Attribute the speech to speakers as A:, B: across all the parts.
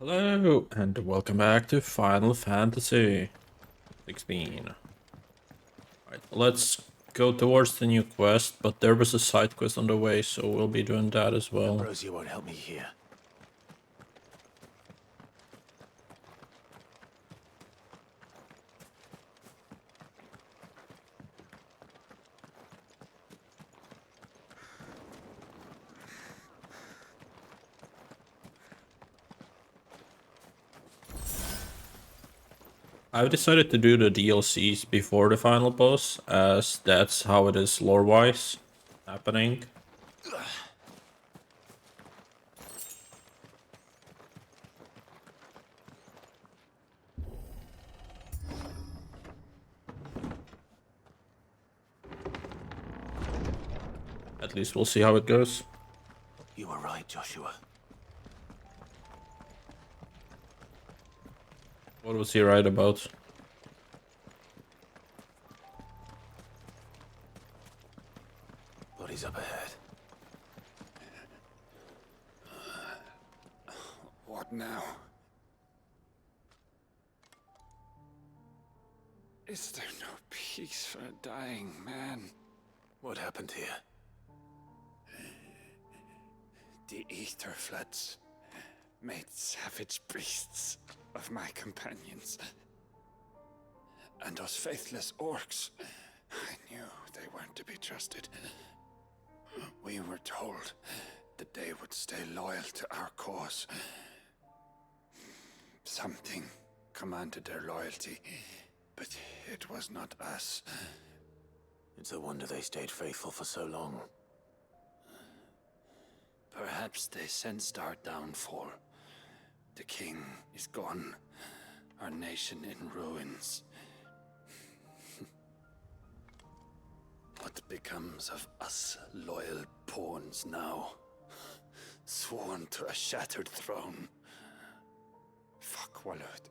A: Hello, and welcome back to Final Fantasy 16. Right, let's go towards the new quest, but there was a side quest on the way, so we'll be doing that as well.
B: Rosie won't help me here.
A: I've decided to do the DLCs before the final boss, as that's how it is lore-wise happening. At least we'll see how it goes.
B: You were right, Joshua.
A: What was he right about?
B: Bodies up ahead.
C: What now? Is there no peace for a dying man?
B: What happened here?
C: The ether floods made savage beasts of my companions. And those faithless orcs, I knew they weren't to be trusted. We were told that they would stay loyal to our cause. Something commanded their loyalty, but it was not us.
B: It's a wonder they stayed faithful for so long.
C: Perhaps they sensed our downfall. The king is gone, our nation in ruins. What becomes of us loyal pawns now? Sworn to a shattered throne. Fuck Waloed.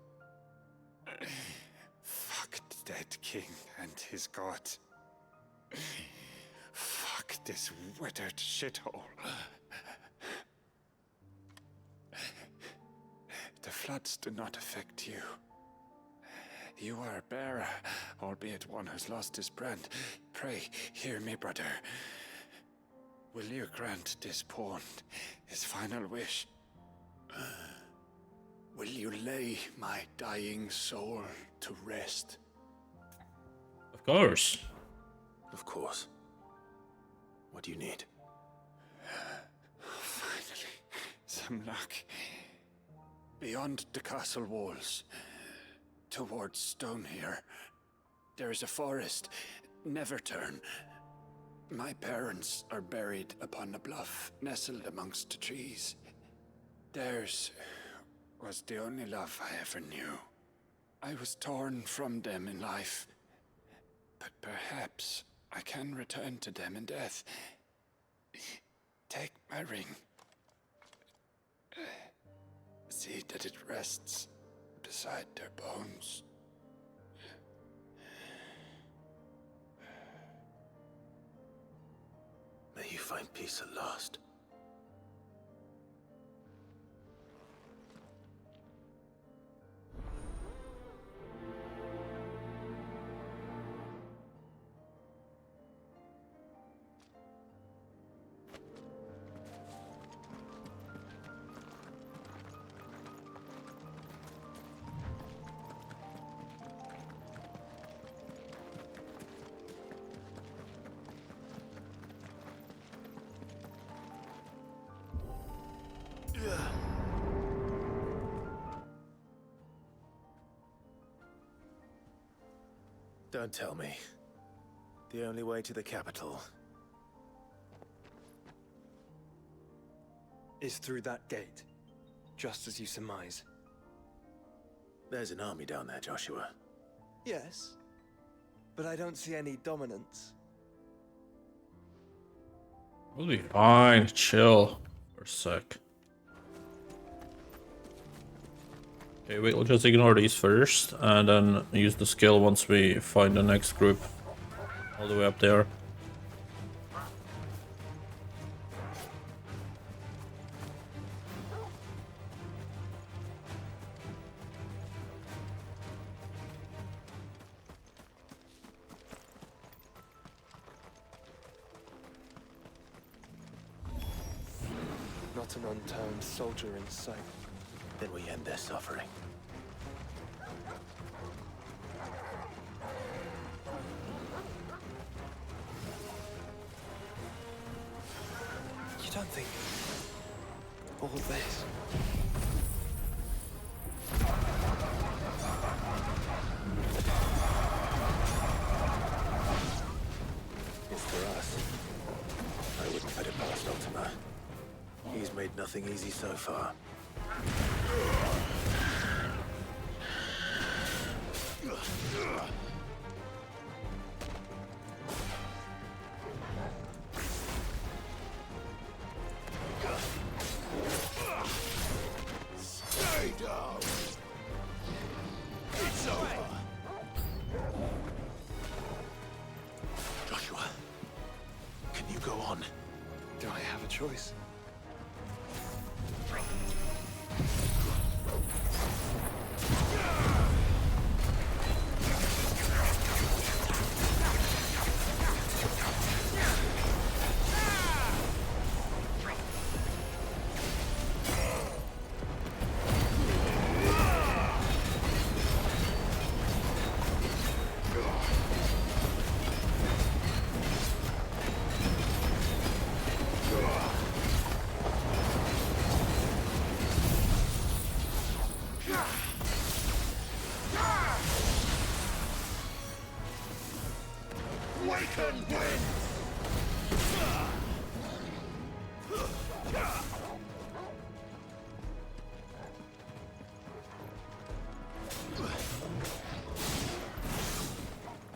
C: Fuck the dead king and his god. Fuck this withered shithole. The floods do not affect you. You are a bearer, albeit one who's lost his brand. Pray, hear me, brother. Will you grant this pawn his final wish? Will you lay my dying soul to rest?
A: Of course.
B: Of course. What do you need?
C: Finally, some luck. Beyond the castle walls, towards Stone here, there is a forest. Never turn. My parents are buried upon a bluff, nestled amongst the trees. Theirs was the only love I ever knew. I was torn from them in life, but perhaps I can return to them in death. Take my ring. See that it rests beside their bones.
B: May you find peace at last. Don't tell me. The only way to the capital
D: is through that gate, just as you surmise.
B: There's an army down there, Joshua.
D: Yes, but I don't see any dominance.
A: We'll be fine. Chill for a sec. Okay, we'll just ignore these first, and then use the skill once we find the next group. All the way up there.
D: not an unturned soldier in sight.
B: Then we end their suffering.
D: You don't think all this?
B: It's for us. I wouldn't put it past Ultima. He's made nothing easy so far. Stay down. It's over. Joshua, can you go on?
D: Do I have a choice?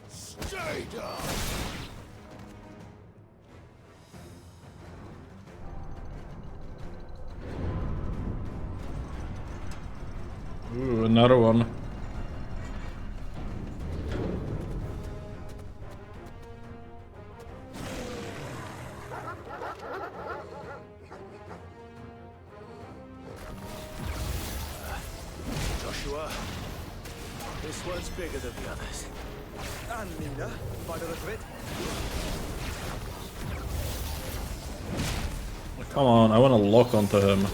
B: Stay down.
A: Ooh, another one.
B: Joshua, this one's bigger than the others.
D: And Nina, by the look of it.
A: Come on, I want to lock onto him.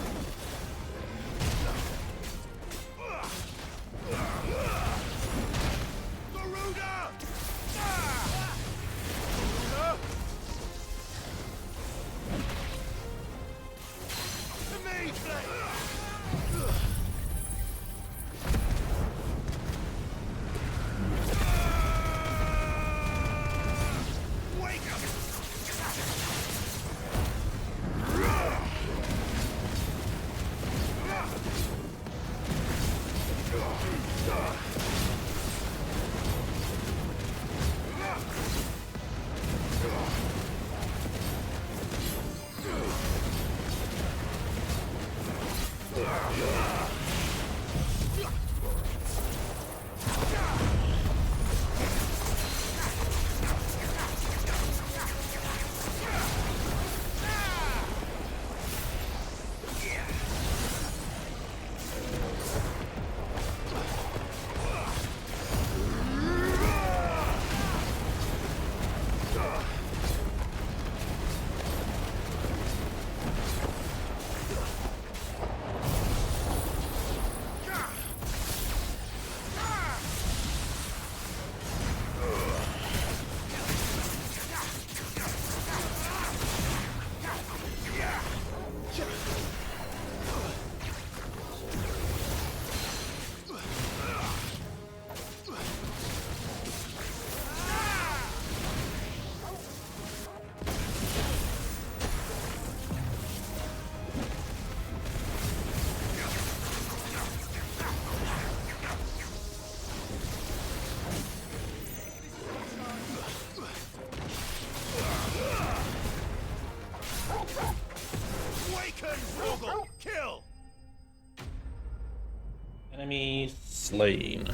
A: Enemy slain.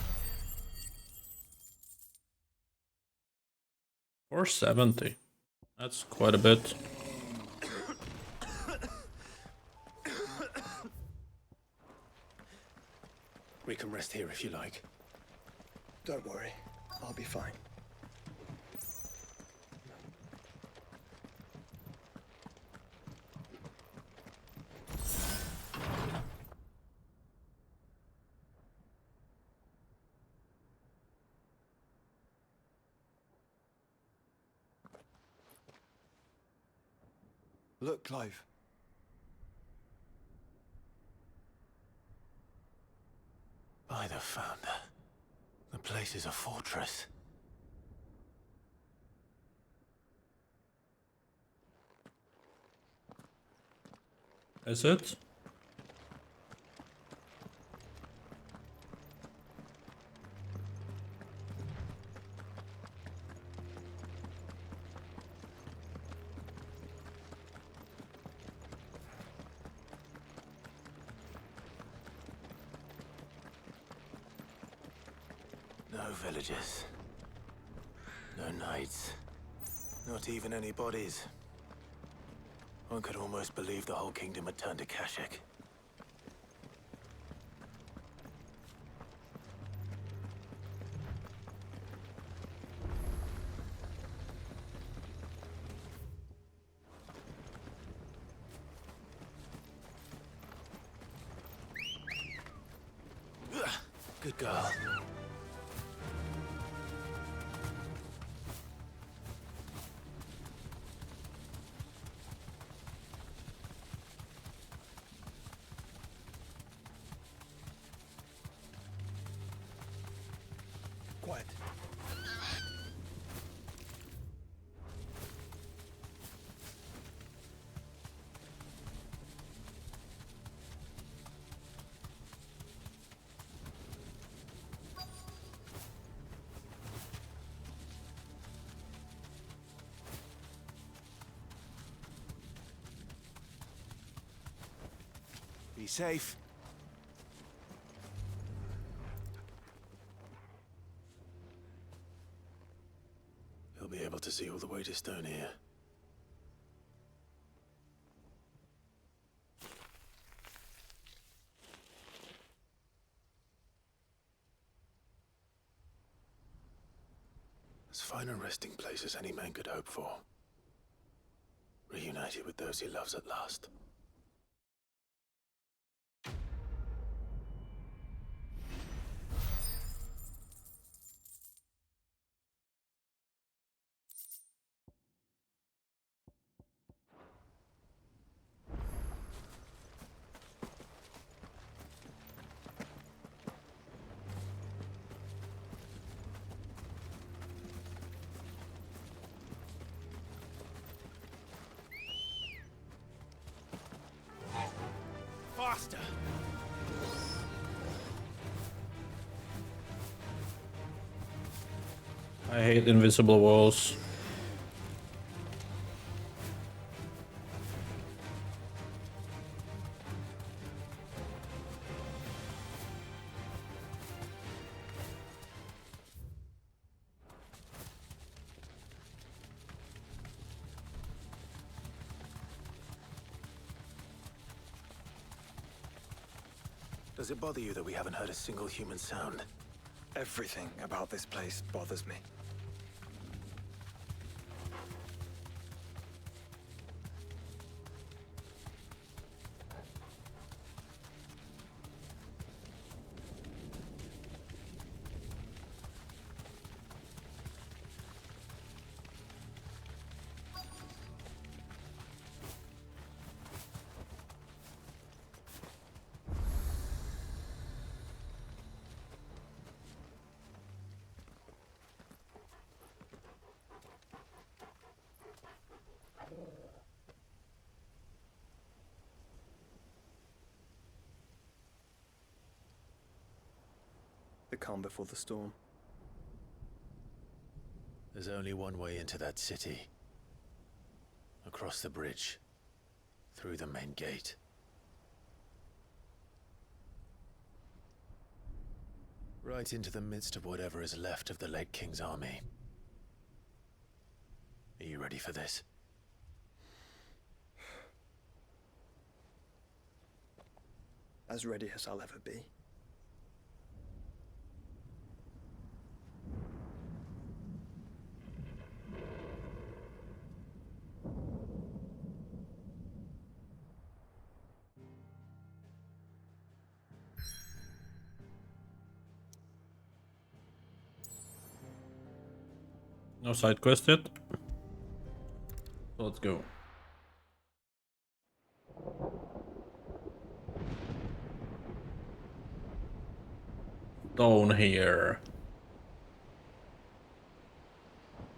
A: 470. That's quite a bit.
B: We can rest here if you like.
D: Don't worry, I'll be fine. Look, Clive.
B: By the Founder. The place is a fortress.
A: Is it?
B: No villagers. No knights. Not even any bodies. One could almost believe the whole kingdom had turned to Kashyyyk. Good girl.
D: Quiet. Be safe.
B: You'll be able to see all the way to Stone here. As fine a resting place as any man could hope for. Reunited with those he loves at last.
D: Faster!
A: I hate invisible walls.
B: Does it bother you that we haven't heard a single human sound?
D: Everything about this place bothers me. The calm before the storm.
B: There's only one way into that city. Across the bridge. Through the main gate. Right into the midst of whatever is left of the late King's army. Are you ready for this?
D: As ready as I'll ever be.
A: No side quest yet. Let's go. stone here.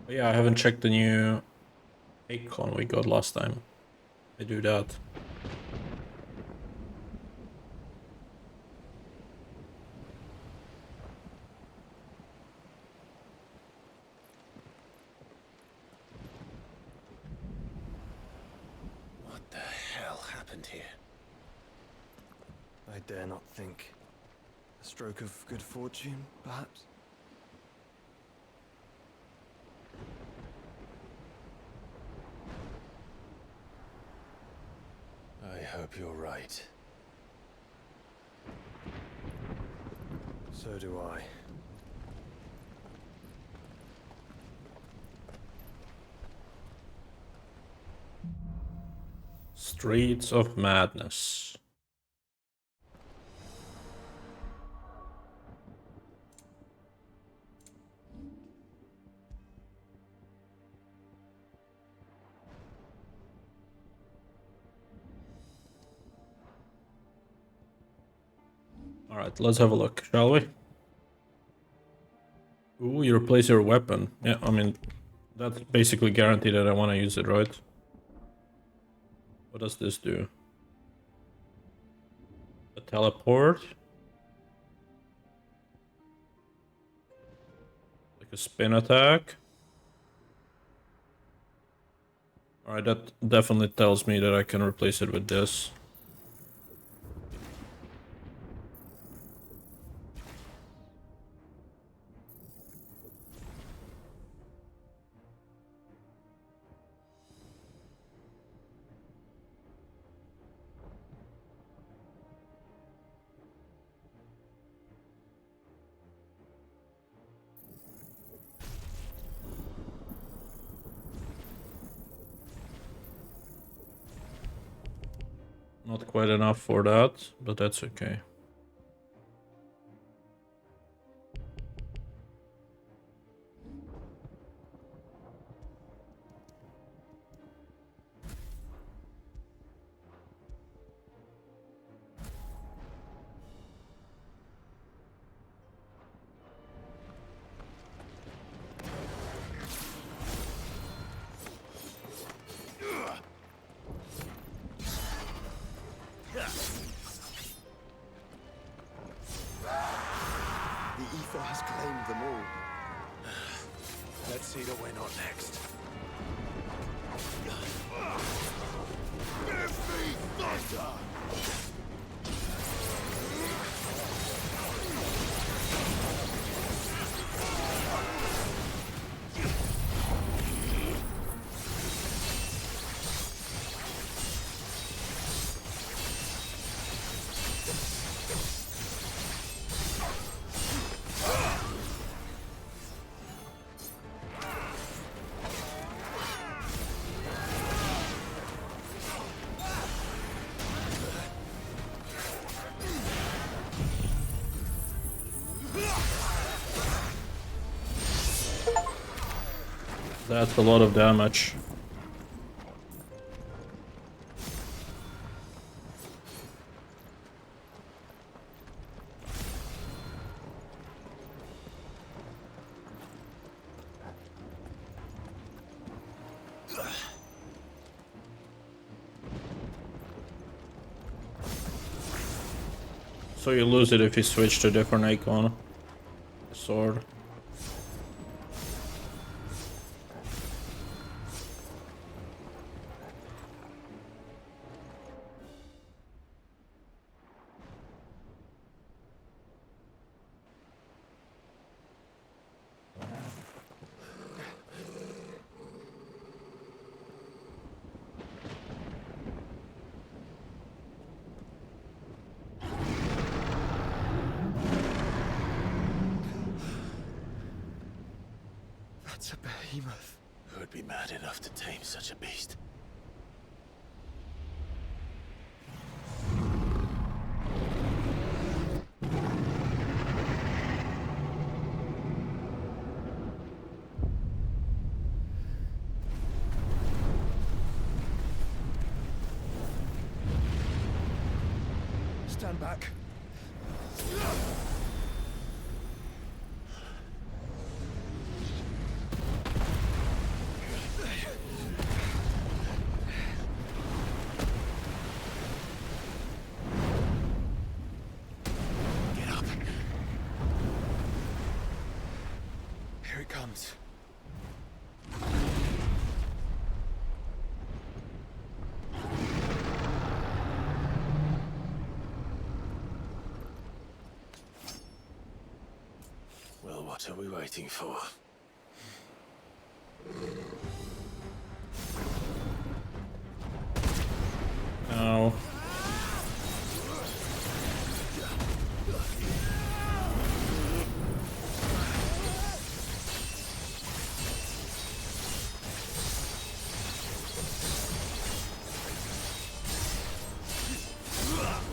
A: But yeah, I haven't checked the new Eikon we got last time. I do that.
B: What the hell happened here?
D: I dare not think. A stroke of good fortune, perhaps?
B: I hope you're right.
D: So do I.
A: Streets of Madness. Alright, let's have a look, shall we? Ooh, you replace your weapon. Yeah, I mean, that's basically guaranteed that I want to use it, right? What does this do? A teleport? Like a spin attack? Alright, that definitely tells me that I can replace it with this. Not quite enough for that, but that's okay.
D: The ether has claimed them all.
B: Let's see the winner next.
A: That's a lot of damage. So you lose it if you switch to a different icon. Sword.
D: That's a behemoth.
B: Who would be mad enough to tame such a beast?
D: Stand back. comes.
B: Well, what are we waiting for?
A: No.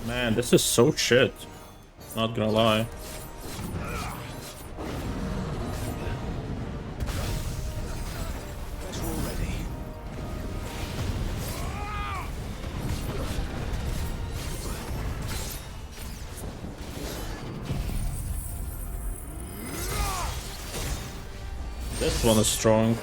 A: Man, this is so shit. Not gonna lie. This one is strong.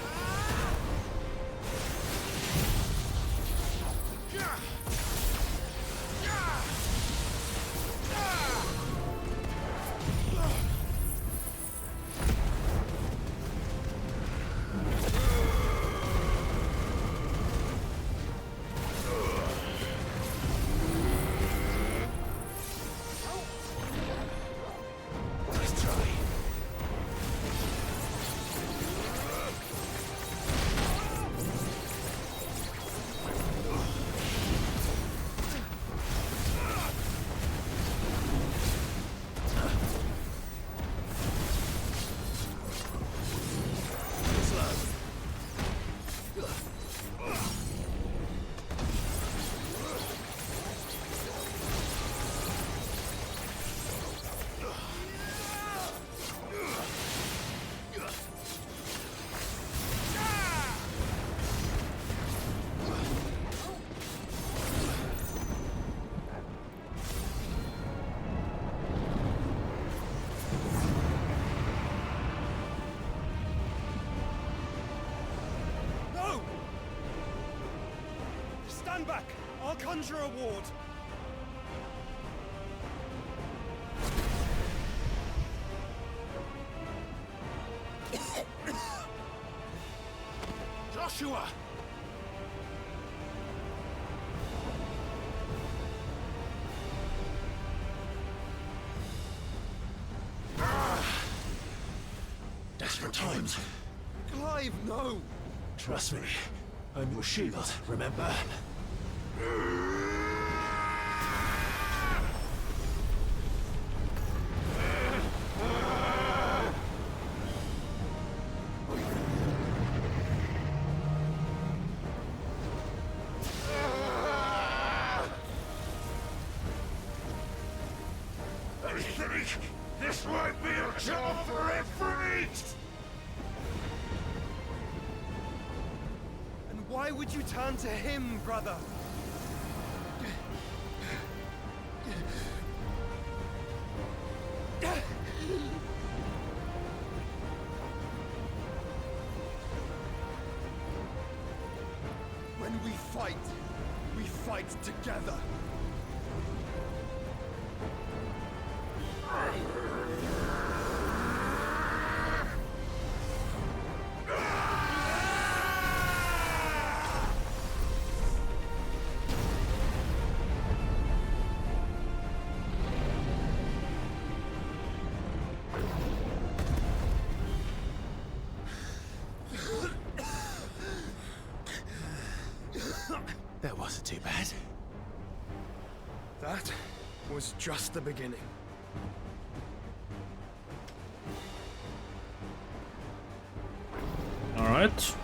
C: Stand back! I'll conjure a ward! Joshua!
B: Desperate times.
D: Clive, no!
B: Trust me, I'm your shield, remember?
E: I think this might be a job for Ifrit!
D: And why would you turn to him, brother? When we fight together.
B: That wasn't too bad.
D: That was just the beginning.
A: All right.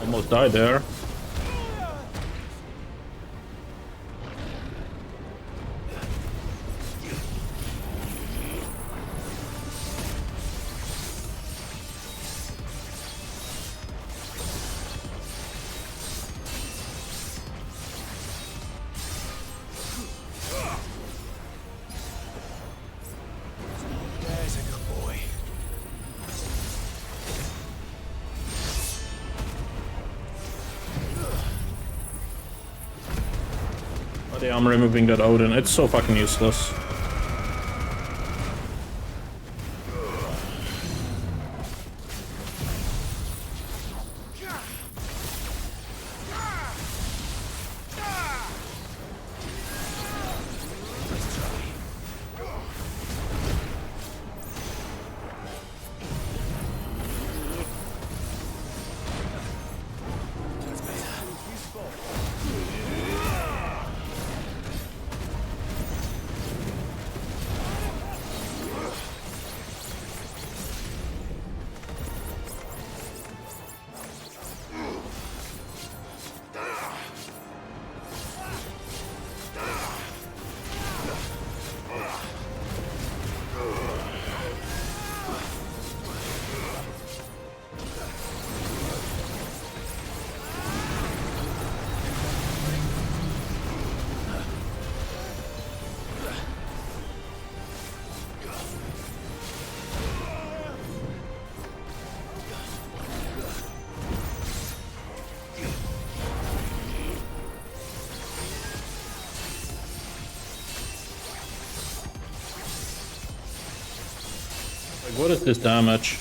A: Almost died there.
B: There's a good boy.
A: Yeah, I'm removing that Odin. It's so fucking useless. Like, what is this damage?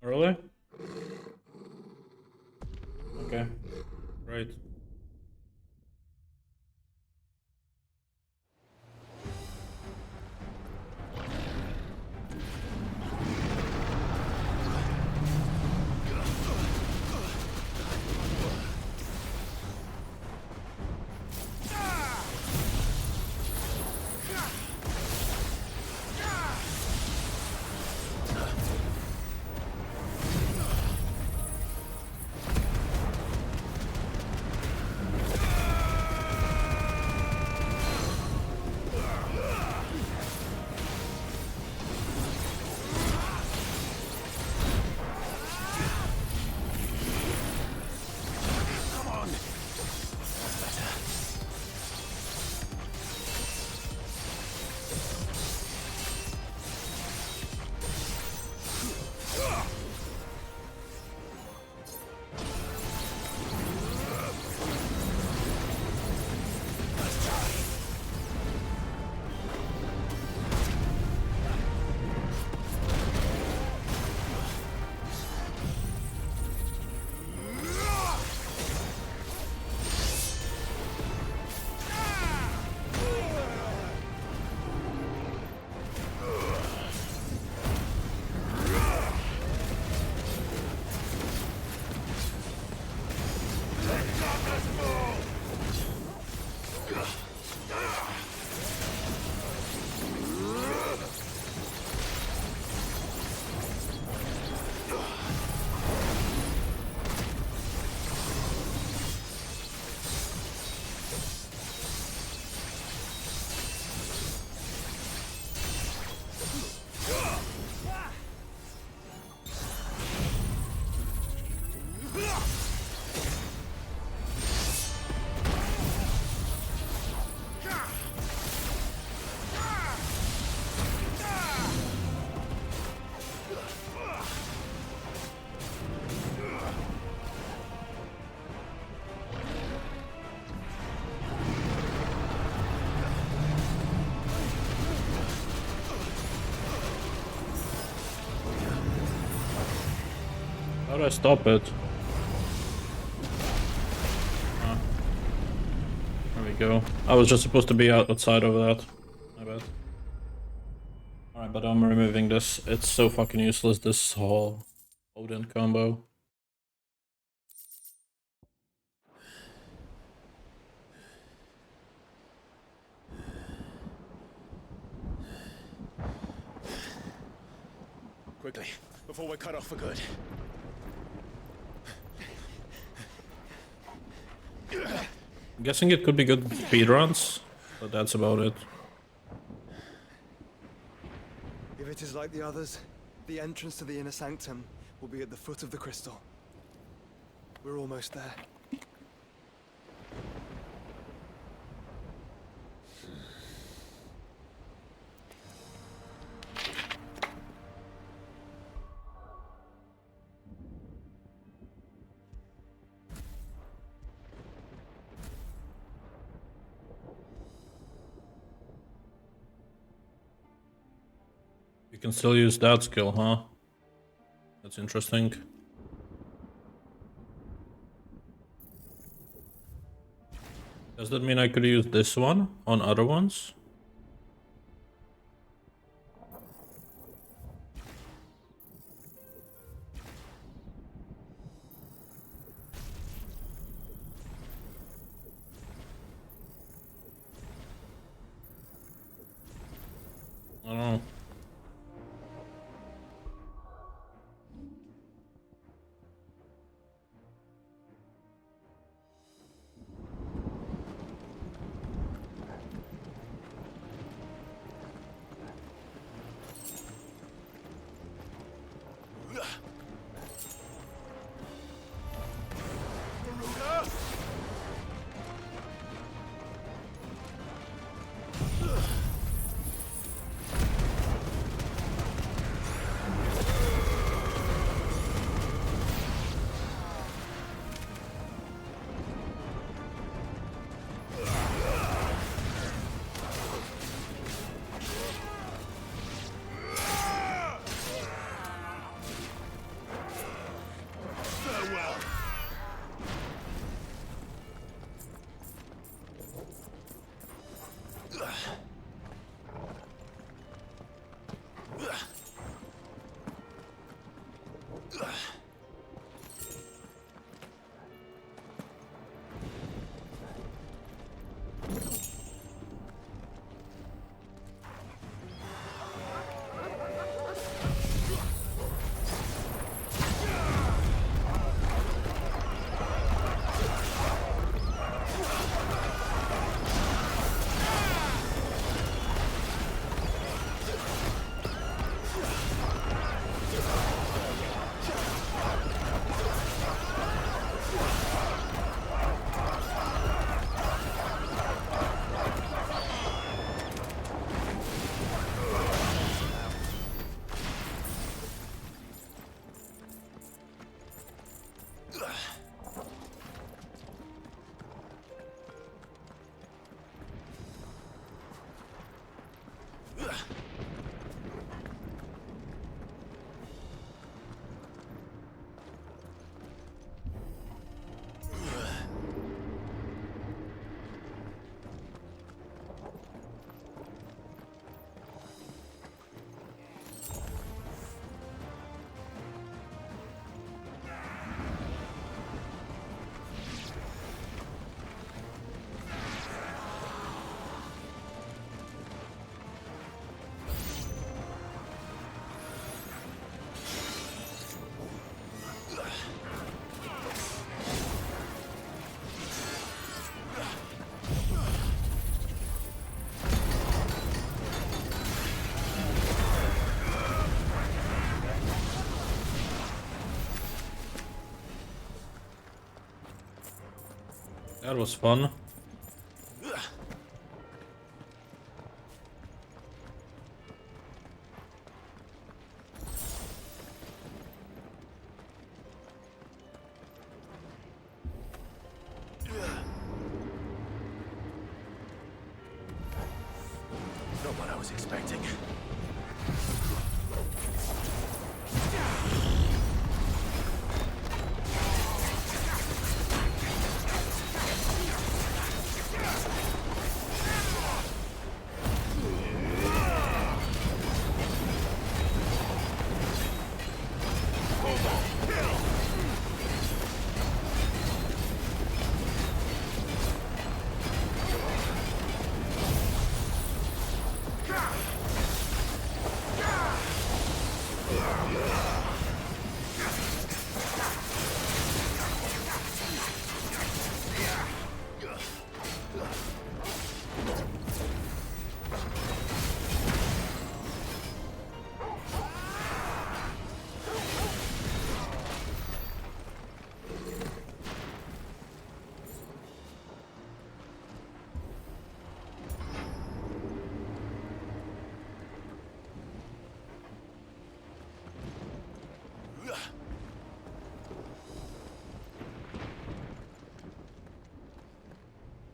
A: Really? Okay. Right. How do I stop it? There we go. I was just supposed to be outside of that. My bad. Alright, but I'm removing this. It's so fucking useless, this whole Odin combo.
B: Quickly, before we're cut off for good.
A: I'm guessing it could be good speedruns, but that's about it.
D: If it is like the others, the entrance to the inner sanctum will be at the foot of the crystal. We're almost there.
A: You can still use that skill, huh? That's interesting. Does that mean I could use this one on other ones? I don't know. That was fun.
B: Not what I was expecting.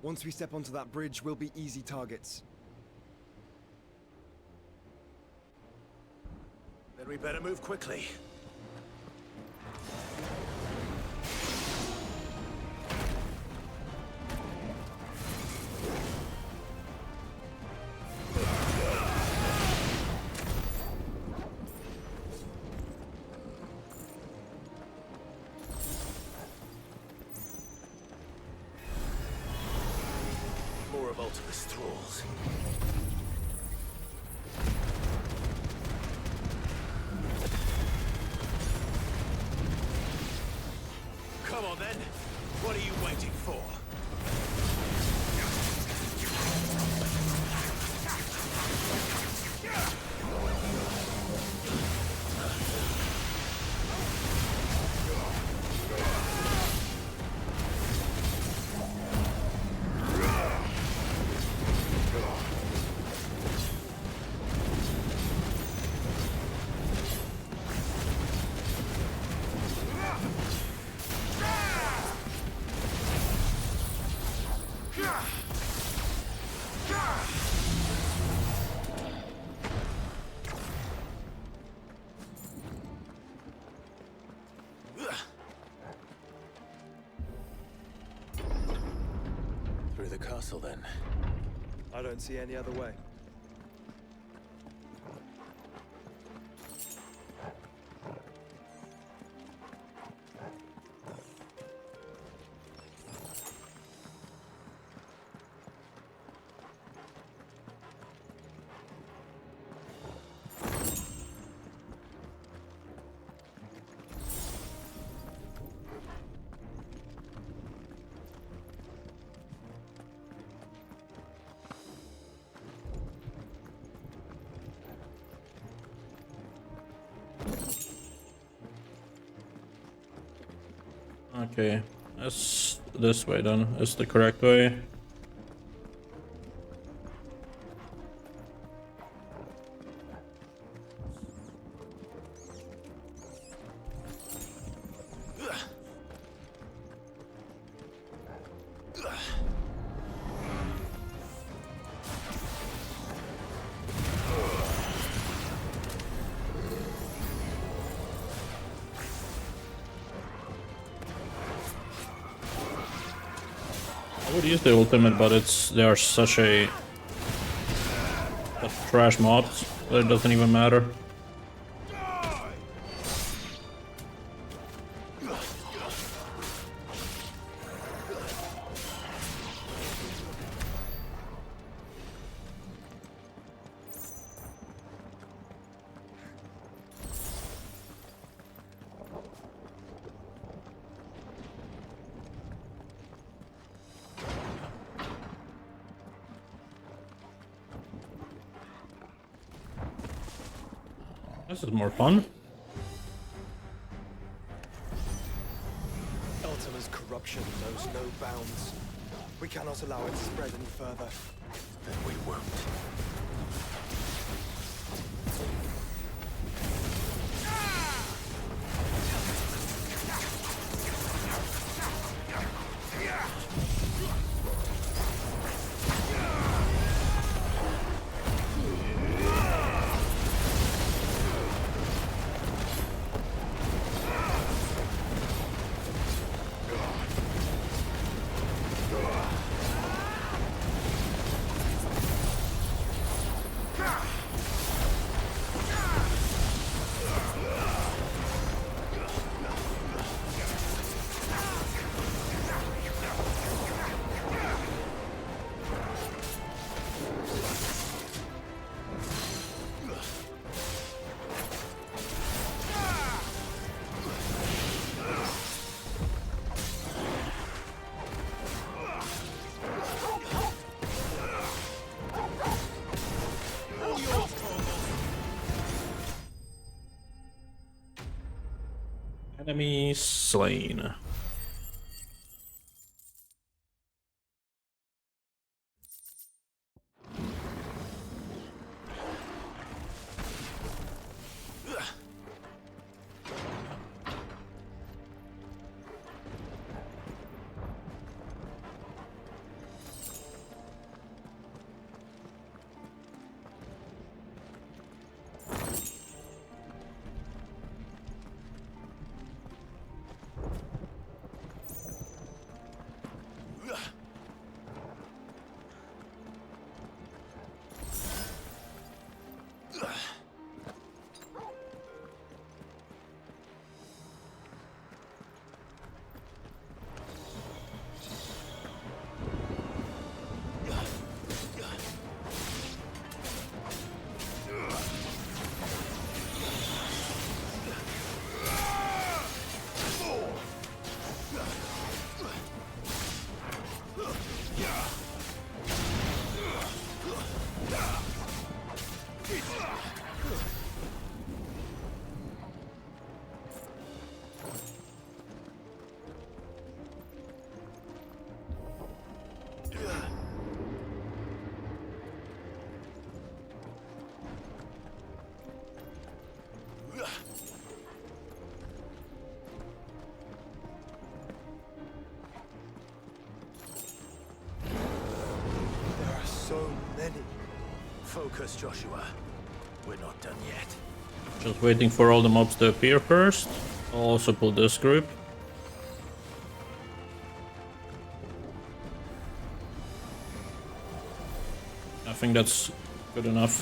D: Once we step onto that bridge, we'll be easy targets.
B: Then we better move quickly. More of Ultimus thralls. Come on then. What are you waiting for? Through the castle then.
D: I don't see any other way.
A: Okay, that's this way then. Is the correct way. I would use the ultimate, but they are such a trash mobs that it doesn't even matter. This is more fun.
D: Ultima's corruption knows no bounds. We cannot allow it to spread any further.
B: Then we won't.
A: Enemy slain.
B: Focus, Joshua. We're not done yet.
A: Just waiting for all the mobs to appear first. I'll also pull this group. I think that's good enough.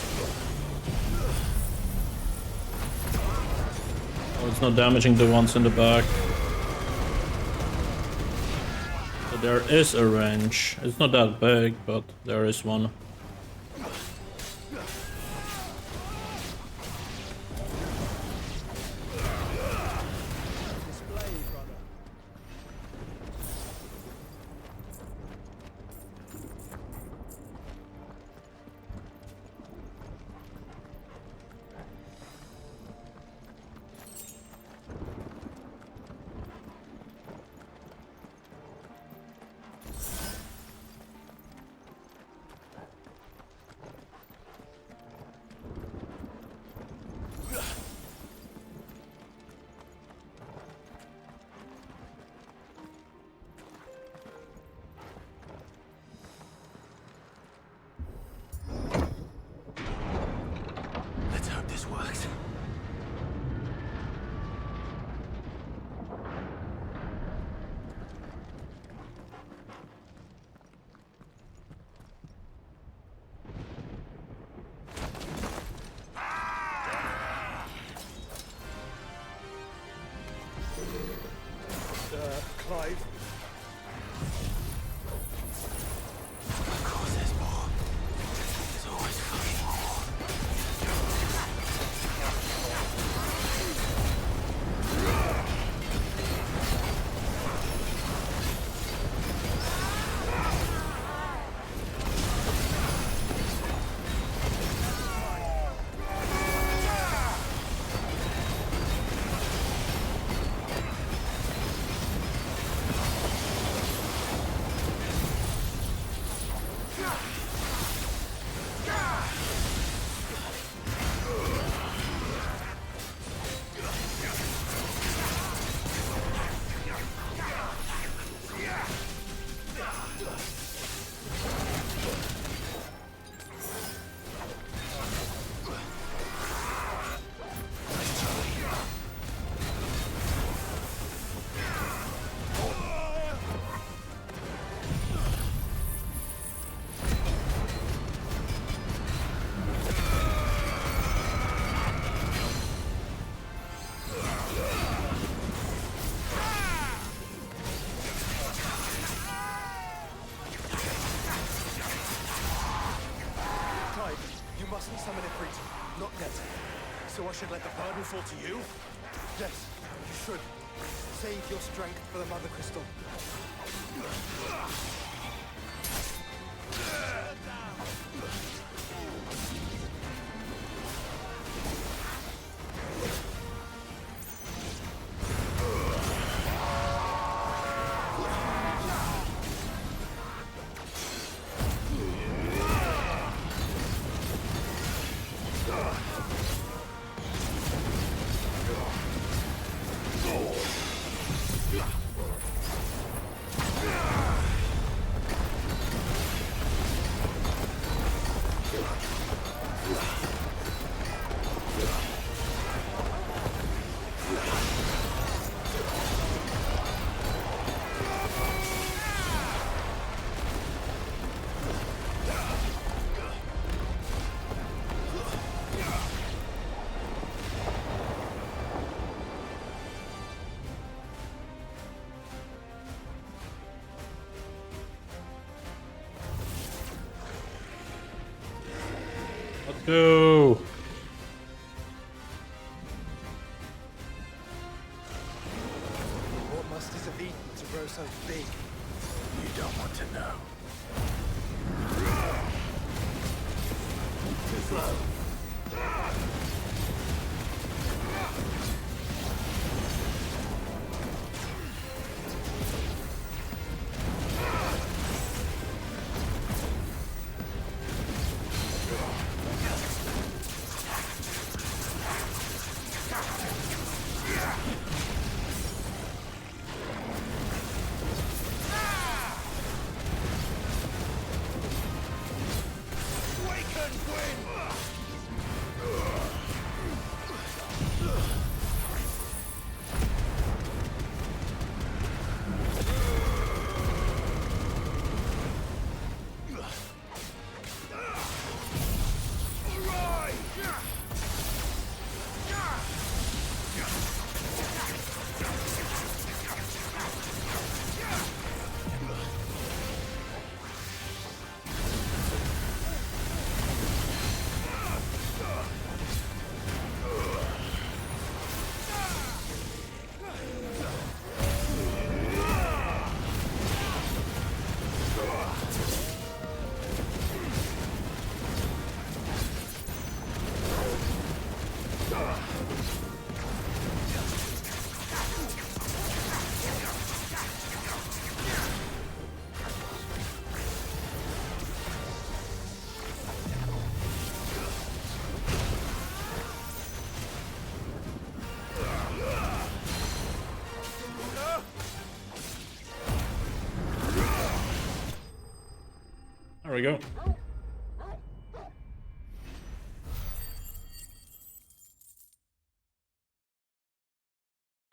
A: Oh, it's not damaging the ones in the back. So there is a range. It's not that big, but there is one.
B: Let's hope this works.
D: Clive,
B: Of course there's more. There's always fucking more.
D: Clive, you mustn't summon Ifrit. Not yet.
B: So I should let the burden fall to you?
D: Yes, you should. Save your strength for the Mother Crystal.
A: Let's go!
D: What must have eaten to grow so big?
B: You don't want to know. Too slow. Wake and win!
A: There we go.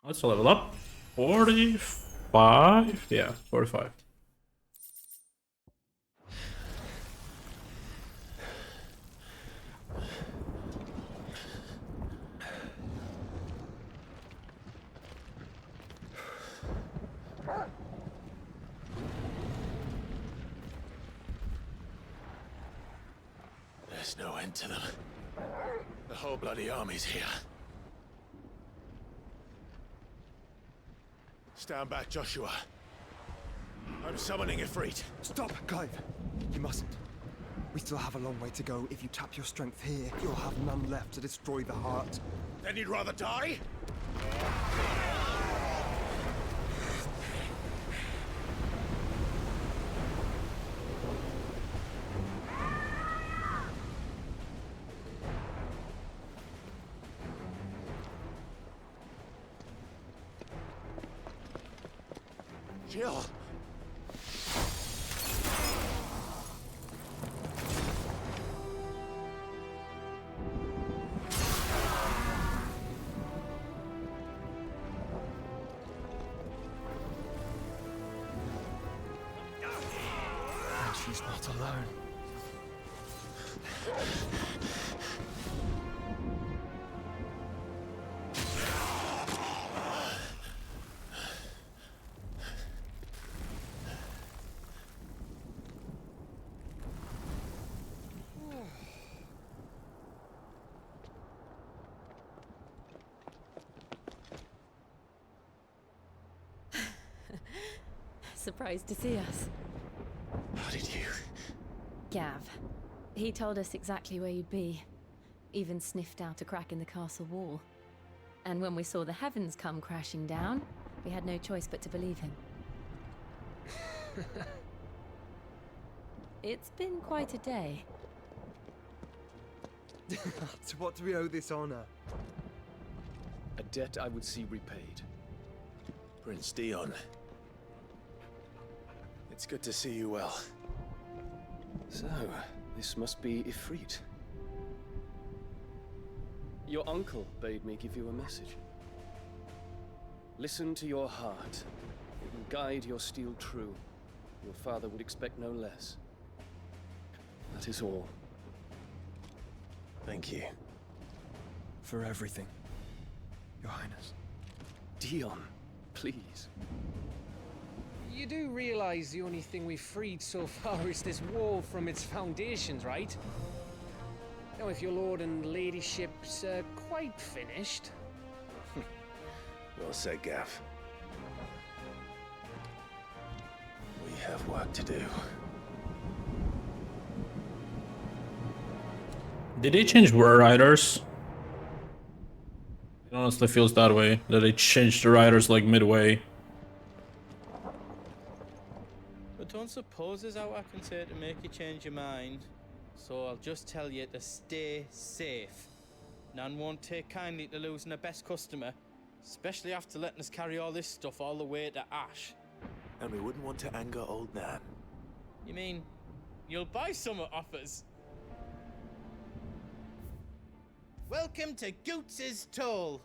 A: Let's level up. 45? Yeah, 45.
B: There's no end to them. The whole bloody army's here. Stand back, Joshua. I'm summoning Ifrit.
D: Stop, Clive! You mustn't. We still have a long way to go. If you tap your strength here, you'll have none left to destroy the heart.
B: Then you'd rather die? Jill!
D: And she's not alone.
F: Surprised to see us.
B: How did you?
F: Gav. He told us exactly where you'd be. Even sniffed out a crack in the castle wall. And when we saw the heavens come crashing down, we had no choice but to believe him. It's been quite a day.
D: To what do we owe this honor?
G: A debt I would see repaid.
B: Prince Dion. It's good to see you well.
G: So, this must be Ifrit. Your uncle bade me give you a message. Listen to your heart. It will guide your steel true. Your father would expect no less. That is all.
B: Thank you.
D: For everything, Your Highness.
G: Dion, please.
H: You do realize the only thing we've freed so far is this wall from its foundations, right? Now, if your lord and ladyship's quite finished...
B: Well said, Gav. We have work to do.
A: Did they change war riders? It honestly feels that way, that they changed the riders like midway.
I: But don't suppose there's out I can say to make you change your mind. So I'll just tell you to stay safe. Nan won't take kindly to losing her best customer, especially after letting us carry all this stuff all the way to Ash.
B: And we wouldn't want to anger old Nan.
I: You mean, you'll buy some off us? Welcome to Goots's Toll.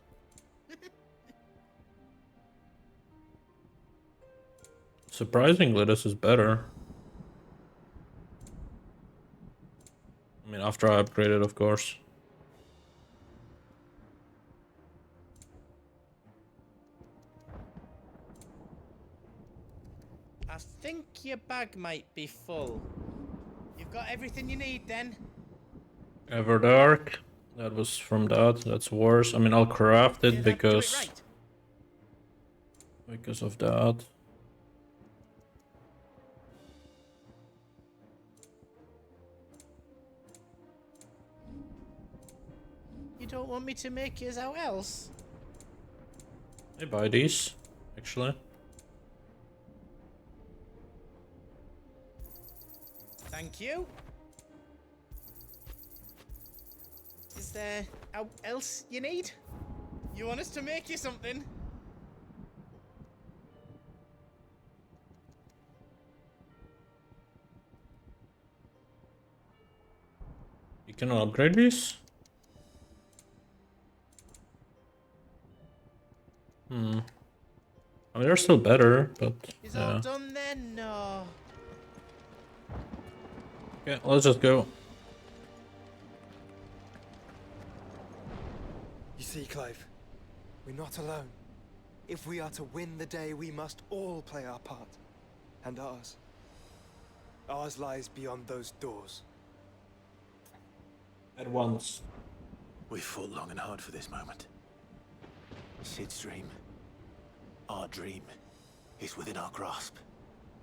A: Surprisingly, this is better. I mean, after I upgraded, of course.
I: I think your bag might be full. You've got everything you need then?
A: Everdark. That was from that. That's worse. I mean, I'll craft it because of that.
I: You don't want me to make yours out else?
A: I buy these, actually.
I: Thank you. Is there else you need? You want us to make you something?
A: cannot upgrade these? I mean, they're still better, but
I: Is all done then? No.
A: Yeah, let's just go.
D: You see, Clive, we're not alone. If we are to win the day, we must all play our part. And ours. Ours lies beyond those doors.
A: At once.
B: We fought long and hard for this moment. Sid's dream, our dream, is within our grasp.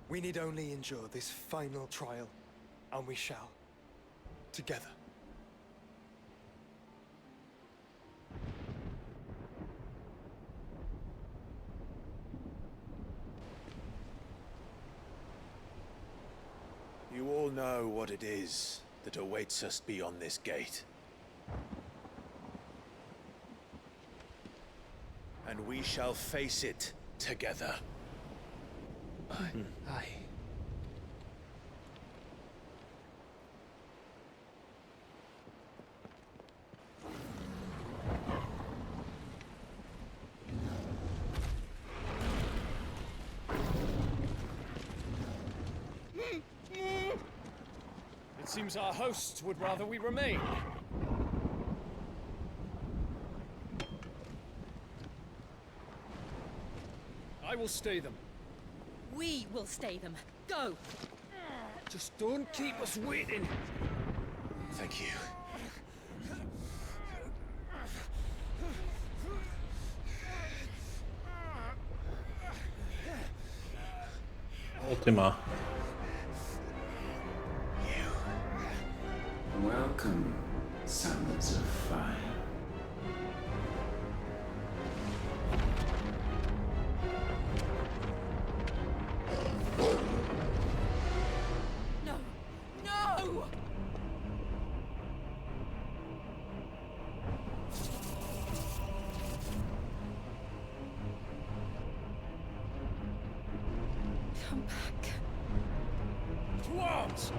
D: We need only endure this final trial, and we shall. Together.
B: You all know what it is that awaits us beyond this gate. And we shall face it together.
H: Aye.
C: It seems our hosts would rather we remain. I will stay them.
F: We will stay them. Go!
C: Just don't keep us waiting.
B: Thank you.
A: Ultima.
J: Welcome, sons of fire.
F: No! No! Come back.
C: To arms!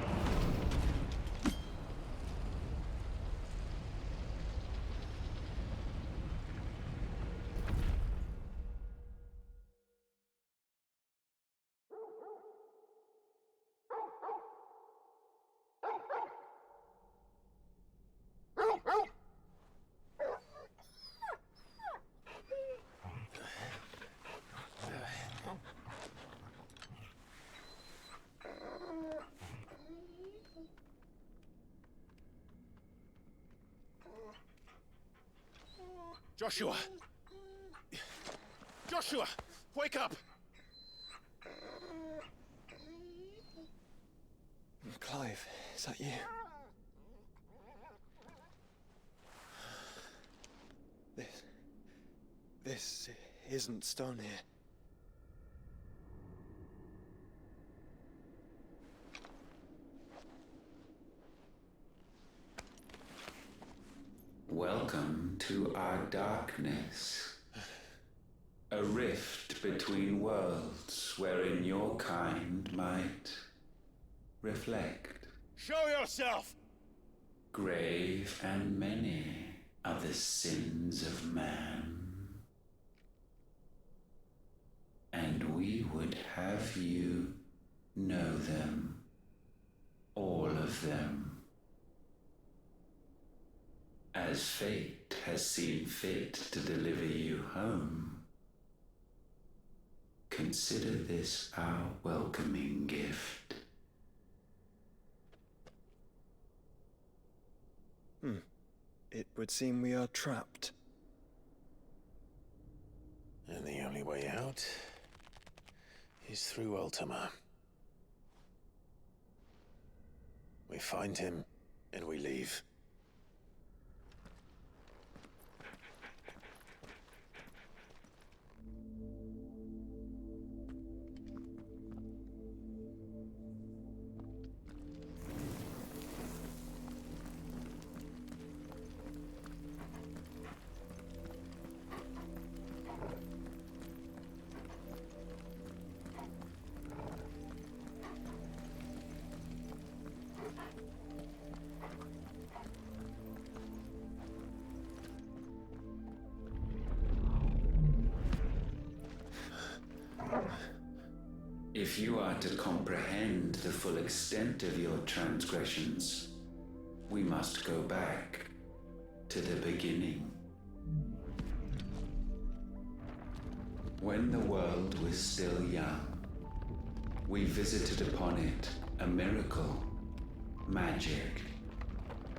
C: Joshua! Joshua! Wake up!
D: Clive, is that you? This isn't stone here.
J: Welcome to our darkness. A rift between worlds wherein your kind might reflect.
C: Show yourself!
J: Grave and many are the sins of man. And we would have you know them, all of them. As fate has seen fit to deliver you home, consider this our welcoming gift.
D: It would seem we are trapped.
B: And the only way out is through Ultima. We find him, and we leave.
J: If you are to comprehend the full extent of your transgressions, we must go back to the beginning. When the world was still young, we visited upon it a miracle, magic,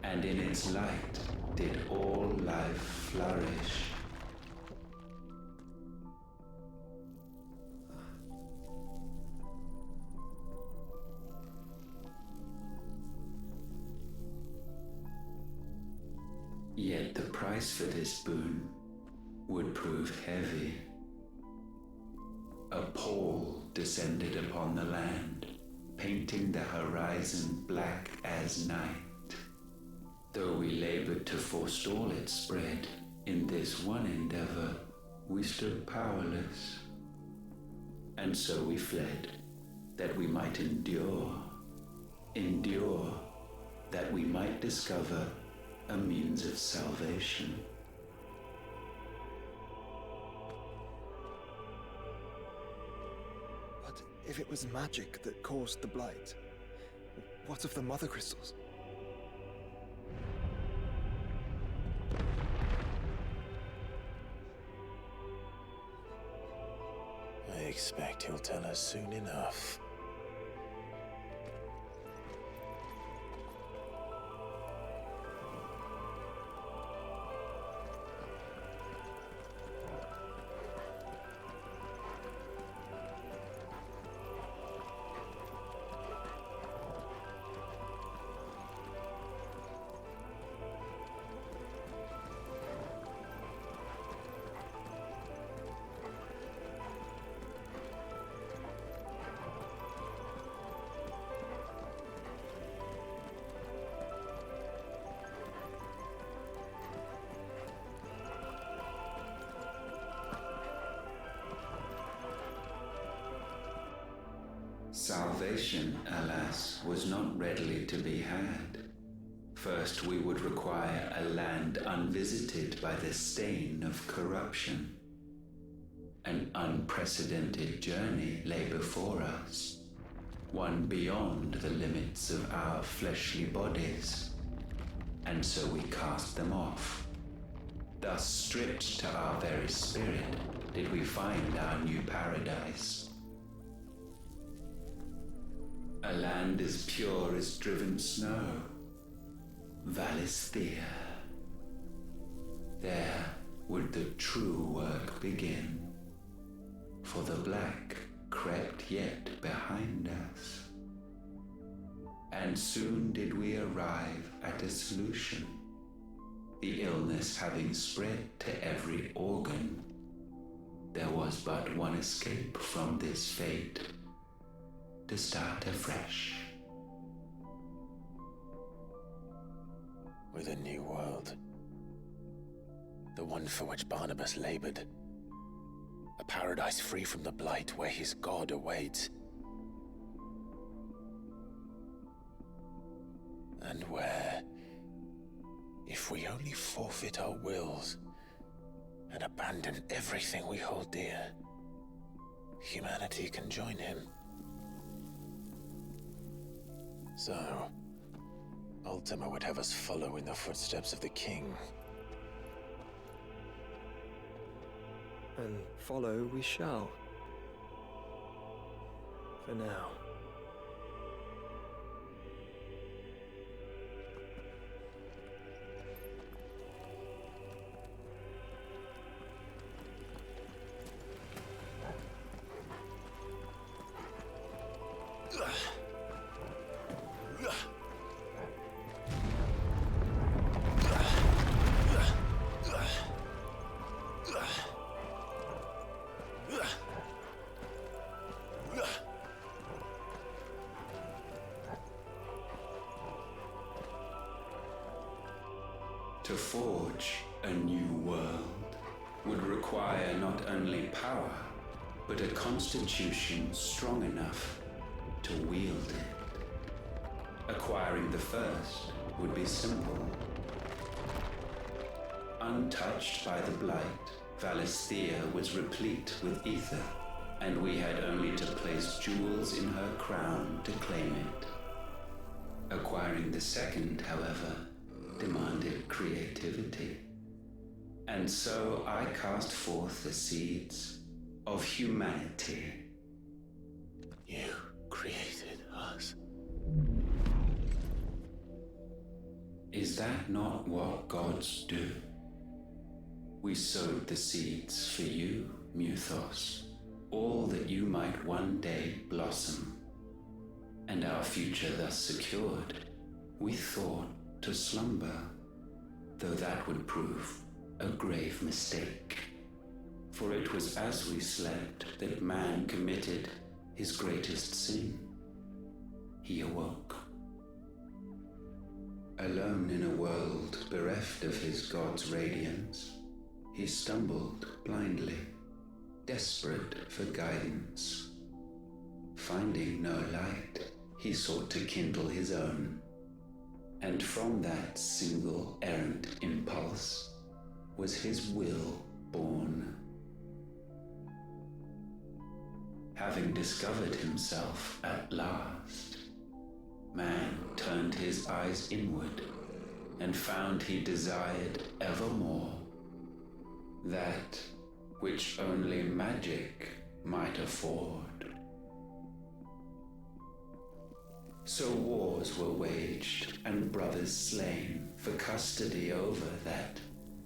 J: and in its light did all life flourish. Yet the price for this boon would prove heavy. A pall descended upon the land, painting the horizon black as night. Though we labored to forestall its spread, in this one endeavor we stood powerless. And so we fled, that we might endure, that we might discover a means of salvation.
D: But if it was magic that caused the blight, what of the mother crystals?
B: I expect he'll tell us soon enough.
J: Salvation, alas, was not readily to be had. First, we would require a land unvisited by the stain of corruption. An unprecedented journey lay before us, one beyond the limits of our fleshly bodies. And so we cast them off. Thus, stripped to our very spirit, did we find our new paradise. A land as pure as driven snow, Valisthea. There would the true work begin, for the black crept yet behind us. And soon did we arrive at a solution, the illness having spread to every organ. There was but one escape from this fate, to start afresh.
B: With a new world. The one for which Barnabas labored. A paradise free from the blight where his God awaits. And where, if we only forfeit our wills and abandon everything we hold dear, humanity can join him. So, Ultima would have us follow in the footsteps of the king.
D: And follow we shall. For now.
J: To forge a new world would require not only power, but a constitution strong enough to wield it. Acquiring the first would be simple. Untouched by the blight, Valisthea was replete with ether, and we had only to place jewels in her crown to claim it. Acquiring the second, however, demanded creativity. And so I cast forth the seeds of humanity.
B: You created us.
J: Is that not what gods do? We sowed the seeds for you, Muthos, all that you might one day blossom. And our future thus secured, we thought to slumber, though that would prove a grave mistake. For it was as we slept that man committed his greatest sin. He awoke. Alone in a world bereft of his god's radiance, he stumbled blindly, desperate for guidance. Finding no light, he sought to kindle his own, and from that single errant impulse was his will born. Having discovered himself at last, man turned his eyes inward and found he desired evermore that which only magic might afford. So wars were waged and brothers slain for custody over that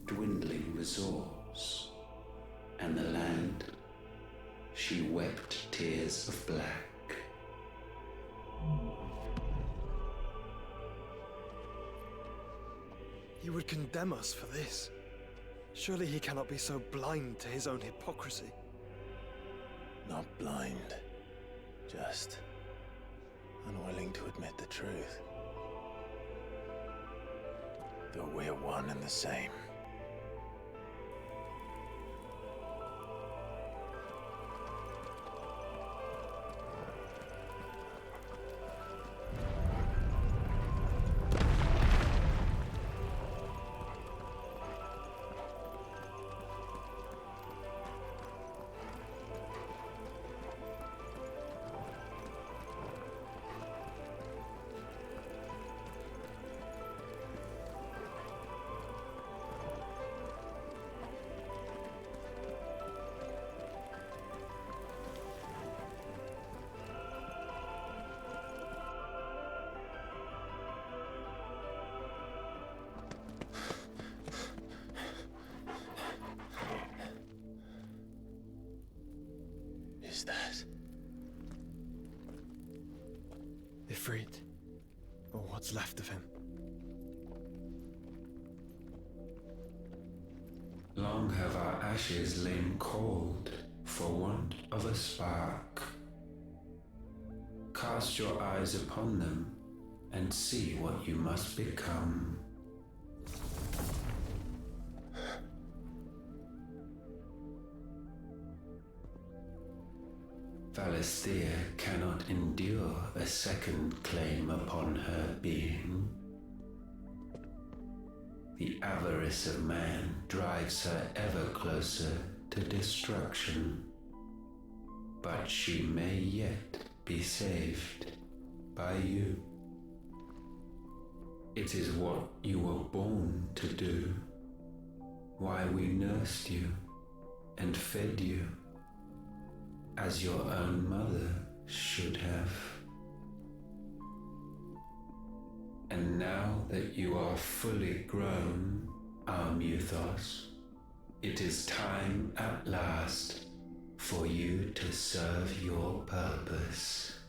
J: dwindling resource, and the land, she wept tears of black.
D: He would condemn us for this. Surely he cannot be so blind to his own hypocrisy.
B: Not blind, just unwilling to admit the truth. Though we're one and the same. Is that
D: Ifrit, or what's left of him.
J: Long have our ashes lain cold for want of a spark. Cast your eyes upon them and see what you must become. Valisthea cannot endure a second claim upon her being. The avarice of man drives her ever closer to destruction, but she may yet be saved by you. It is what you were born to do, why we nursed you and fed you, as your own mother should have. And now that you are fully grown, our Muthos, it is time at last for you to serve your purpose.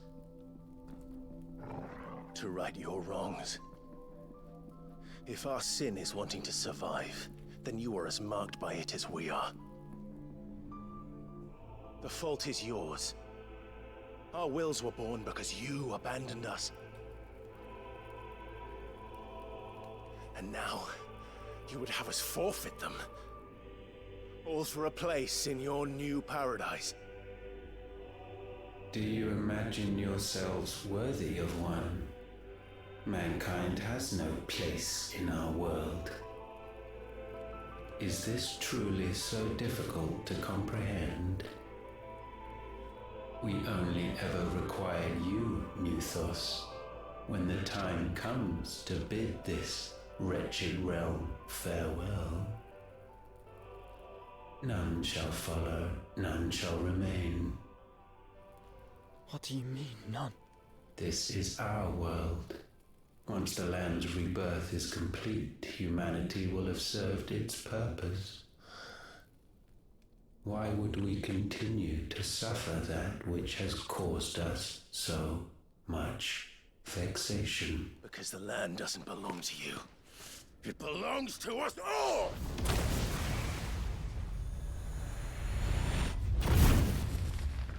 B: to right your wrongs? If our sin is wanting to survive, then you are as marked by it as we are. The fault is yours. Our wills were born because you abandoned us. And now, you would have us forfeit them. All for a place in your new paradise.
J: Do you imagine yourselves worthy of one? Mankind has no place in our world. Is this truly so difficult to comprehend? We only ever require you, Mythos, when the time comes to bid this wretched realm farewell. None shall follow, none shall remain.
D: What do you mean, none?
J: This is our world. Once the land's rebirth is complete, humanity will have served its purpose. Why would we continue to suffer that which has caused us so much vexation?
B: Because the land doesn't belong to you. It belongs to us all!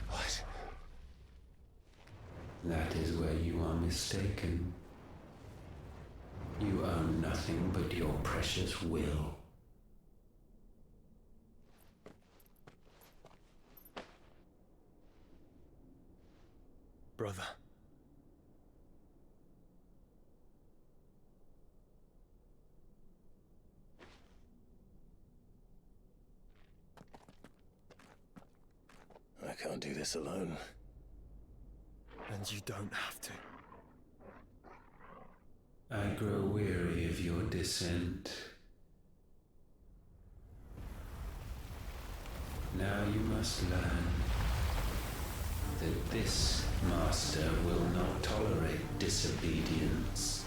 B: What?
J: That is where you are mistaken. You own nothing but your precious will.
D: Brother.
B: I can't do this alone.
D: And you don't have to.
J: I grow weary of your dissent. Now you must learn that this master will not tolerate disobedience.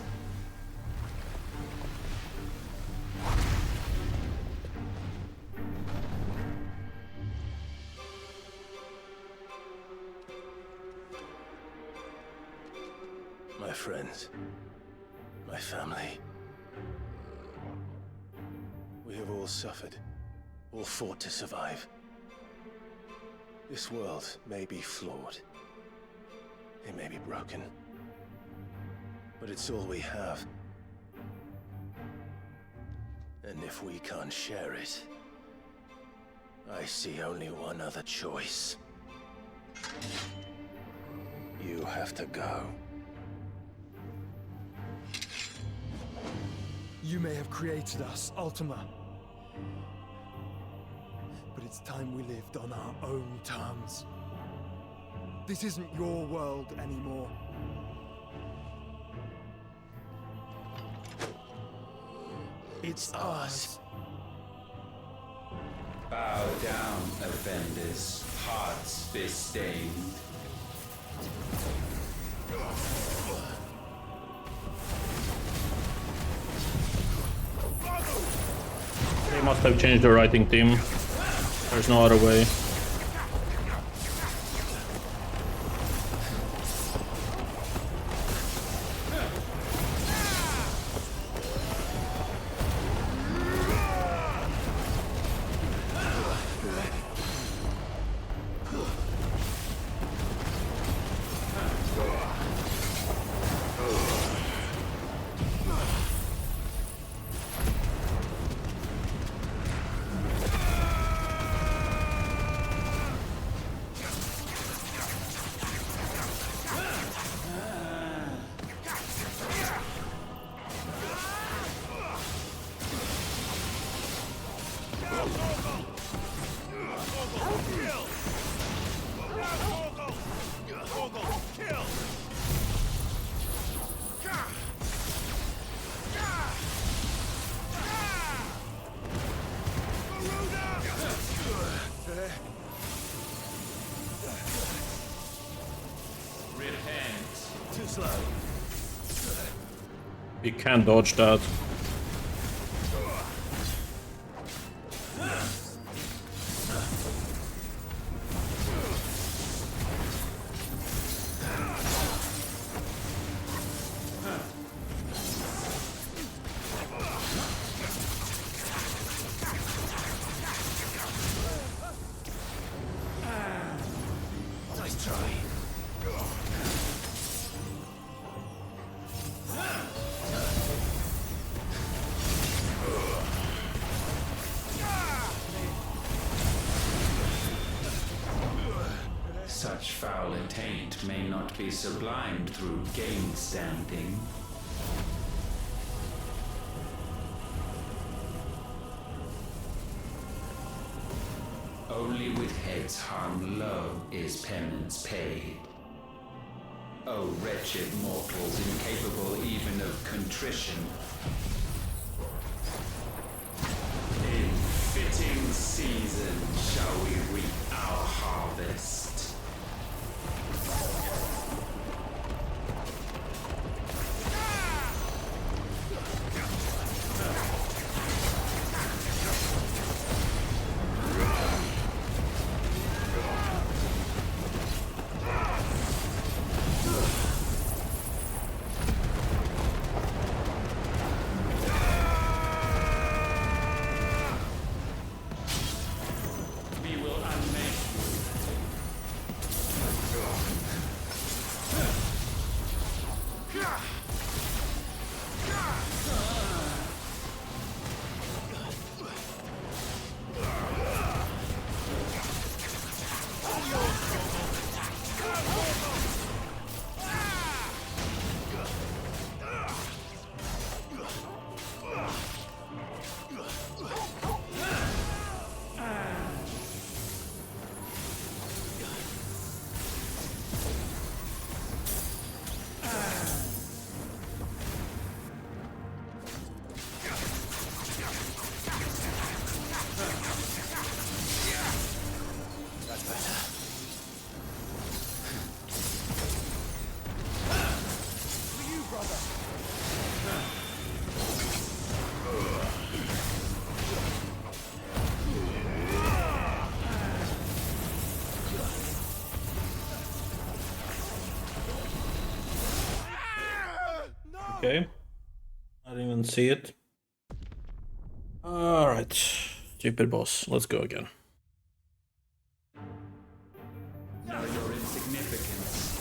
B: My friends, my family. We have all suffered, all fought to survive. This world may be flawed. It may be broken. But it's all we have. And if we can't share it, I see only one other choice. You have to go.
D: You may have created us, Ultima. But it's time we lived on our own terms. This isn't your world anymore. It's ours.
J: Bow down, offenders, hearts bestained.
A: They must have changed the writing team. There's no other way. You can't dodge that.
B: Nice try.
J: Such foul attaint may not be sublimed through game standing. Only with heads hung low is penance paid. O wretched mortals, incapable even of contrition. In fitting season shall we reap our harvest.
A: Okay. I didn't even see it. Alright. Stupid boss. Let's go again.
J: Know your insignificance.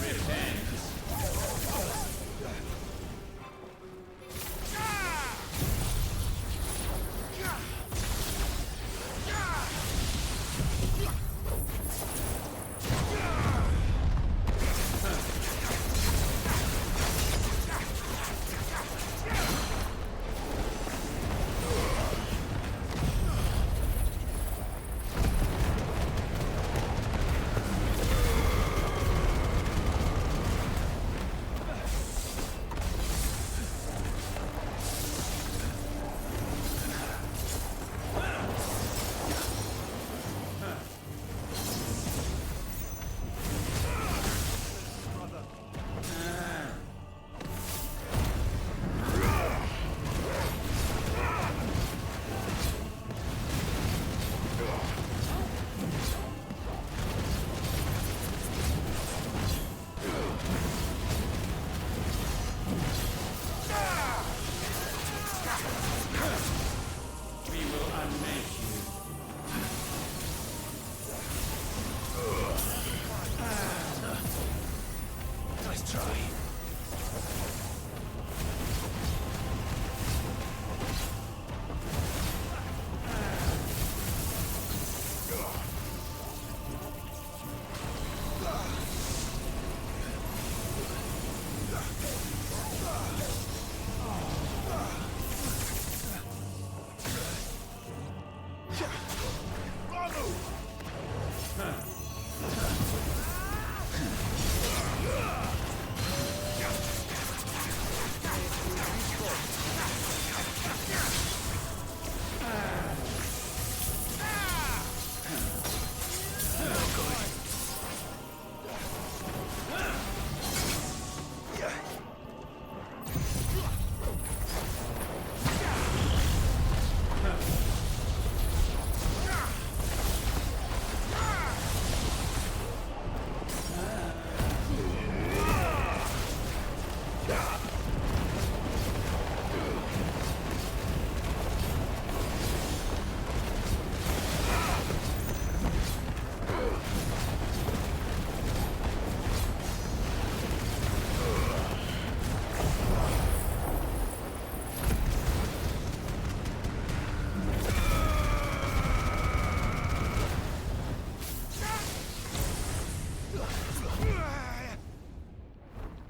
J: Repent.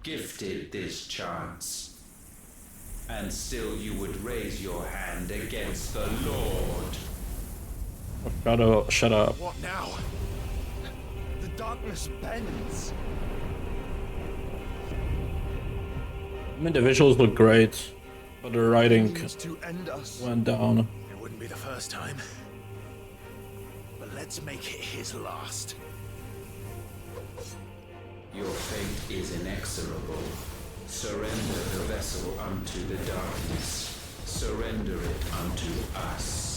J: Gifted this chance, And still you would raise your hand against the Lord.
A: Shut up.
D: What now? The darkness bends.
A: I mean, the visuals look great, but the writing
D: Means to end us.
A: went down.
B: It wouldn't be the first time. But let's make it his last.
J: Your fate is inexorable. Surrender the vessel unto the darkness. Surrender it unto us.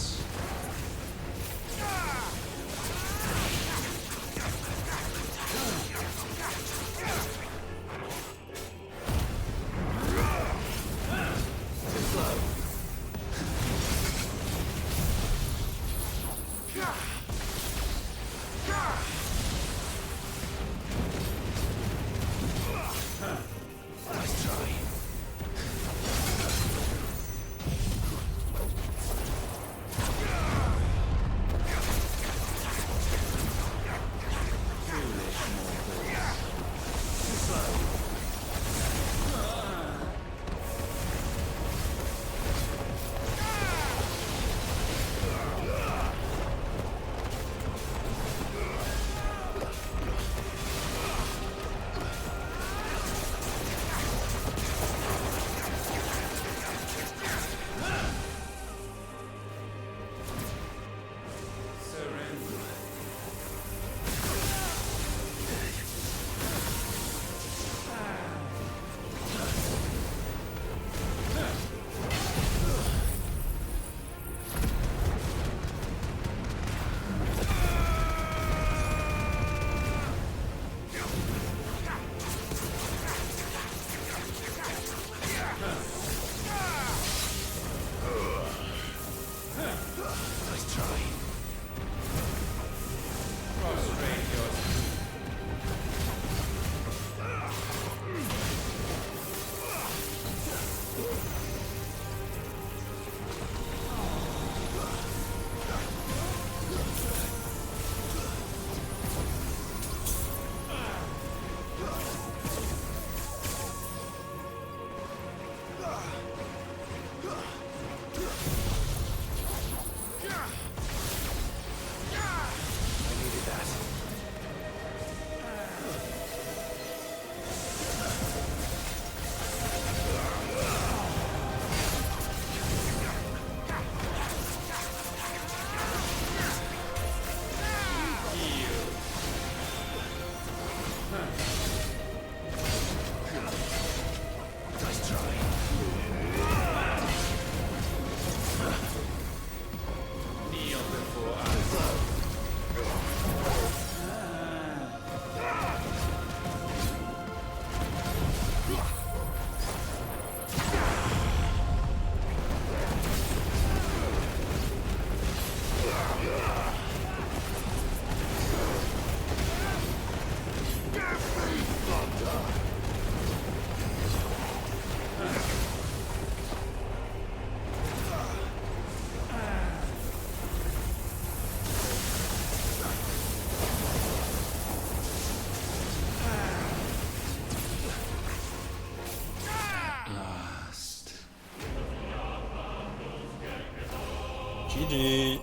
A: GG.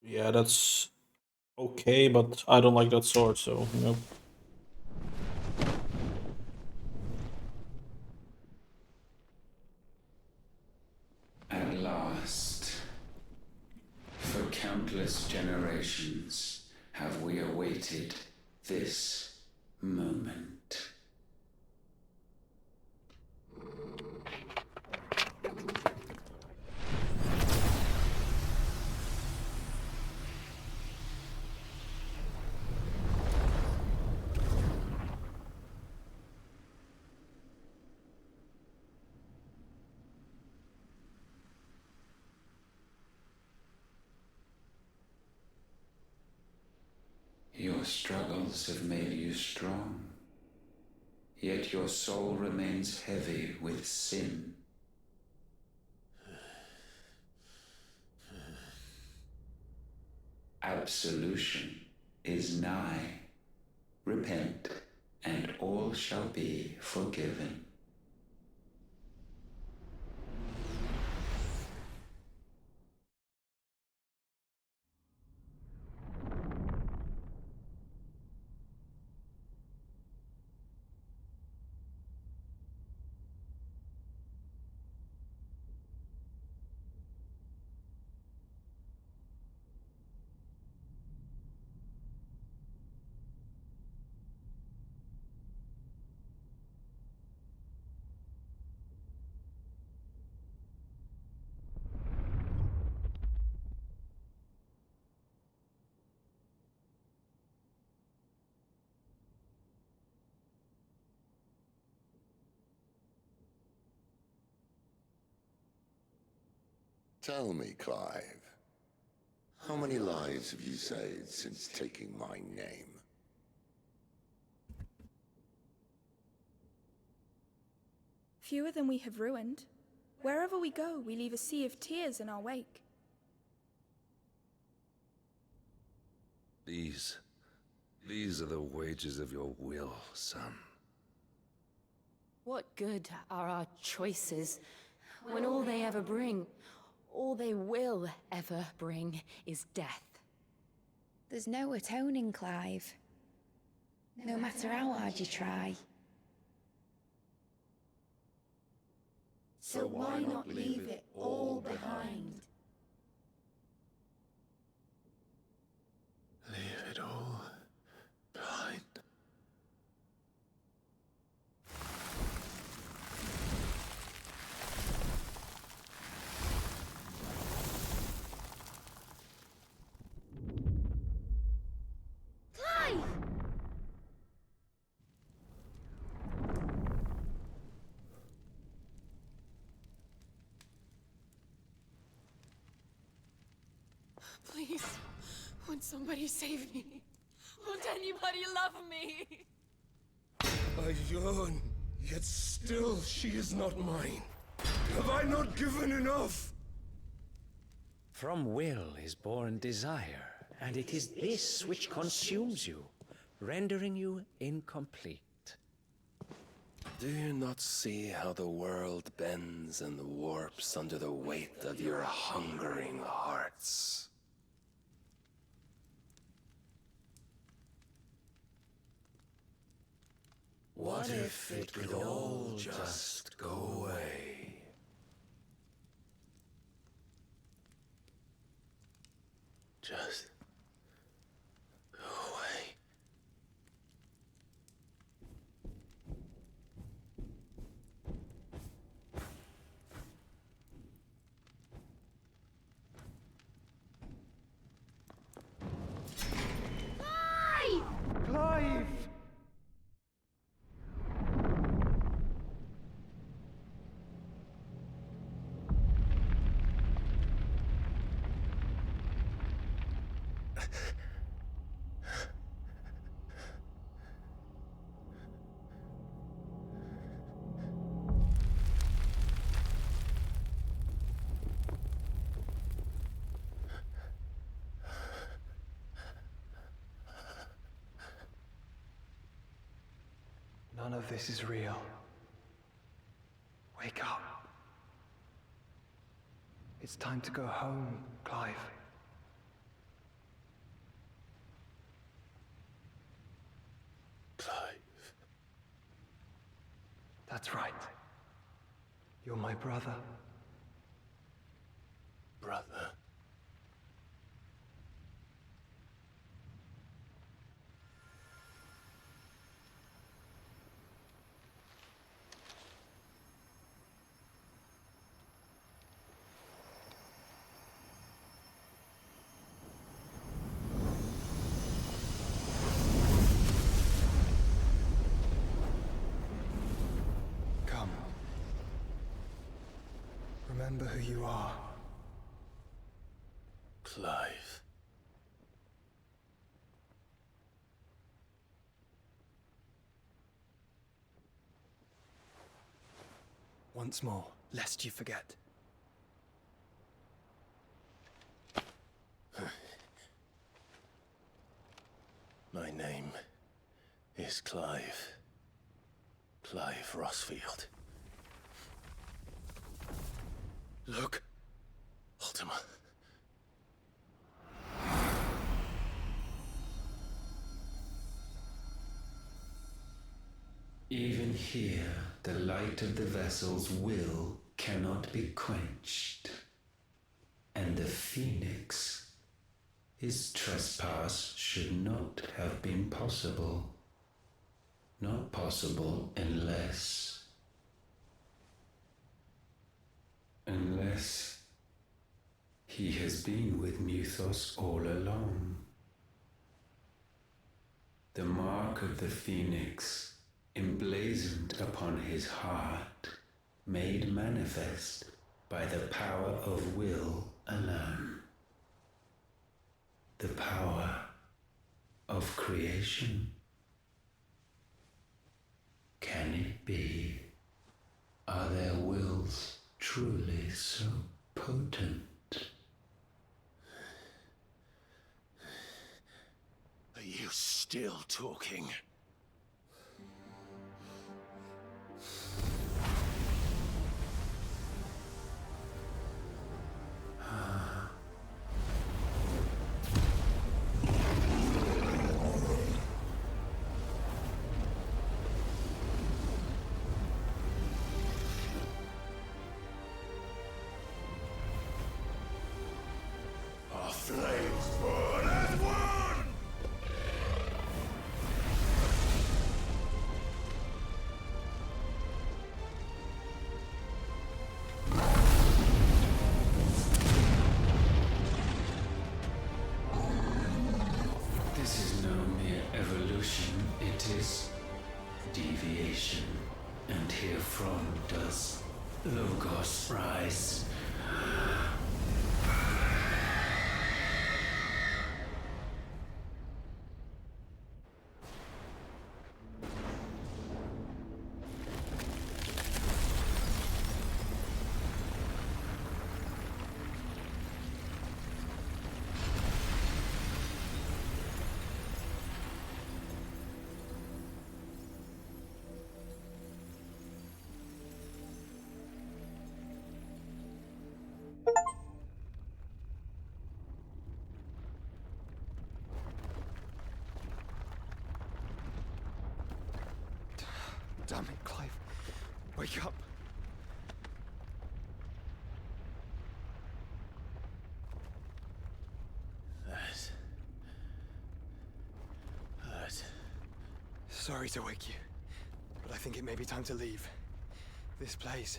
A: Yeah, that's okay, but I don't like that sword, so nope.
J: At last, for countless generations, have we awaited this moment. Your struggles have made you strong, yet your soul remains heavy with sin. Absolution is nigh. Repent, and all shall be forgiven.
E: Tell me, Clive, how many lives have you saved since taking my name?
K: Fewer than we have ruined. Wherever we go, we leave a sea of tears in our wake.
L: These are the wages of your will, son.
F: What good are our choices when all they ever bring, all they will ever bring, is death?
K: There's no atoning, Clive. No matter how hard you try. So why not leave it all behind?
B: Leave it all behind.
K: Clive!
M: Please, won't somebody save me? Won't anybody love me?
E: I yearn, yet still she is not mine. Have I not given enough?
N: From will is born desire, and it is this which consumes you, rendering you incomplete.
B: Do you not see how the world bends and warps under the weight of your hungering hearts?
J: What if it could all just go away?
B: Just go away.
D: Clive! None of this is real. Wake up. It's time to go home, Clive.
B: Clive.
D: That's right. You're my brother.
B: Brother.
D: Come. Remember who you are.
B: Clive.
D: Once more, lest you forget.
B: My name is Clive. Clive Rosfield. Look, Ultima.
J: Even here, the light of the vessel's will cannot be quenched. And the Phoenix, his trespass should not have been possible. Not possible unless he has been with Mythos all along. The mark of the Phoenix, emblazoned upon his heart, made manifest by the power of will alone. The power of creation. Can it be? Are their wills truly so potent?
B: Are you still talking? Our flames burn as one!
J: This is no mere evolution, it is deviation. And herefrom does Logos rise.
D: Damn it, Clive. Wake up.
B: That.
D: Sorry to wake you, but I think it may be time to leave. This place.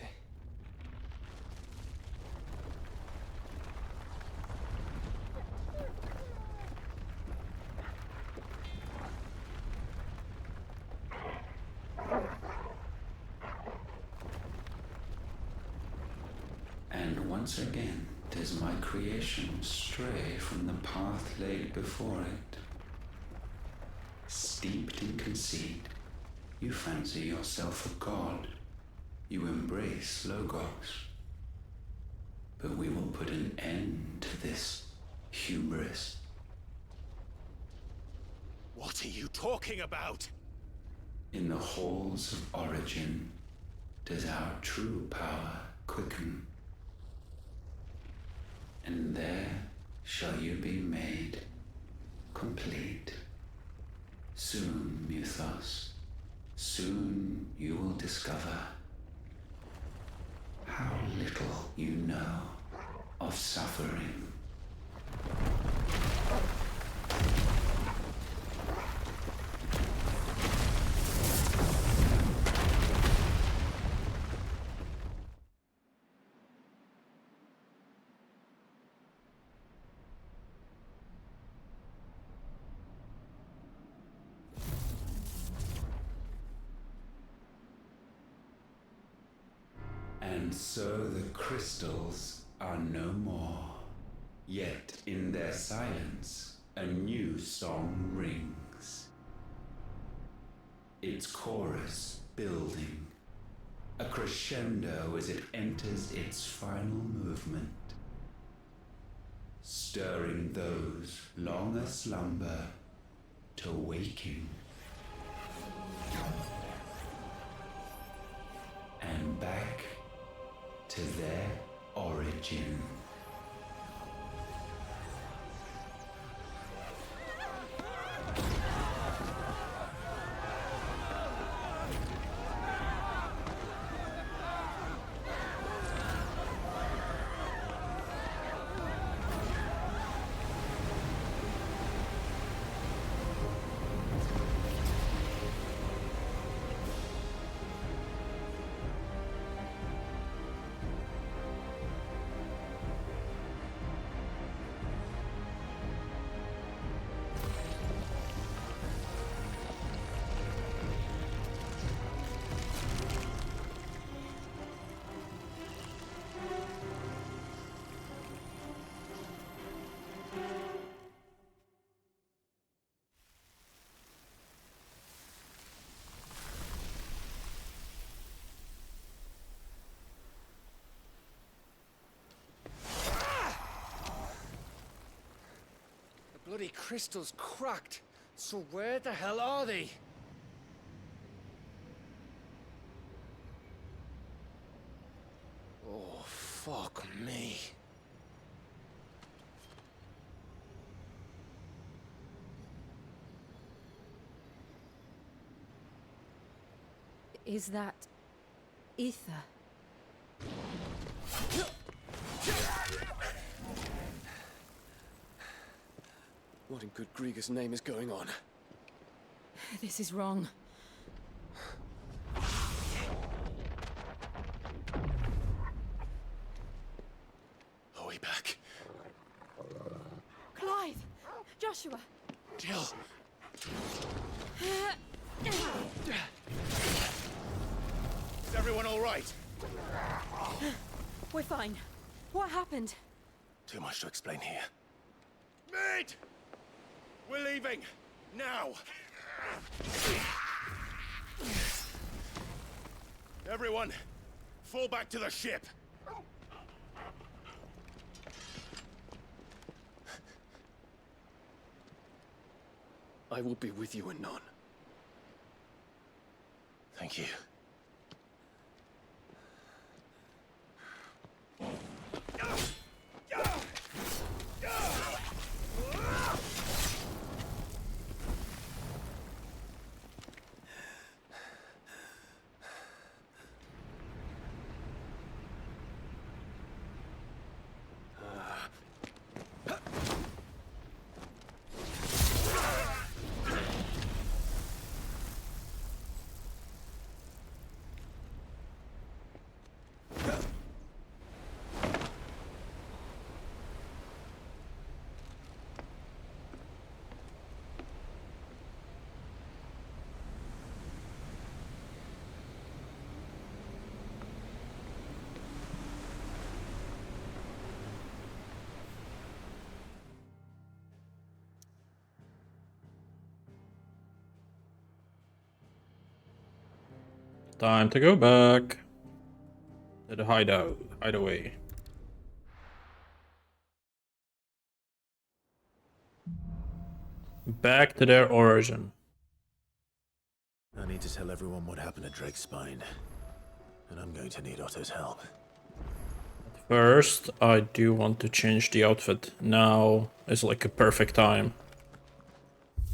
J: And once again does my creation stray from the path laid before it. Steeped in conceit, you fancy yourself a god. You embrace Logos. But we will put an end to this hubris.
B: What are you talking about?
J: In the halls of origin does our true power quicken. And there shall you be made complete. Soon, Mythos, soon you will discover how little you know of suffering. And so the crystals are no more. Yet in their silence, a new song rings. Its chorus building, a crescendo as it enters its final movement, stirring those long aslumber to waking. and back to their origin.
H: Bloody crystal's cracked. So where the hell are they? Oh, fuck me.
F: Is that ether?
G: What in good Grieger's name is going on?
F: This is wrong.
B: Are we back?
F: Clive! Joshua!
B: Jill!
C: Is everyone all right?
F: We're fine. What happened?
B: Too much to explain here.
C: Mate! We're leaving! Now! Everyone, fall back to the ship!
G: I will be with you anon.
B: Thank you.
A: Time to go back to the hideaway. Back to their origin.
B: I need to tell everyone what happened at Drake's Spine. And I'm going to need Otto's help.
A: First, I do want to change the outfit. Now is like a perfect time.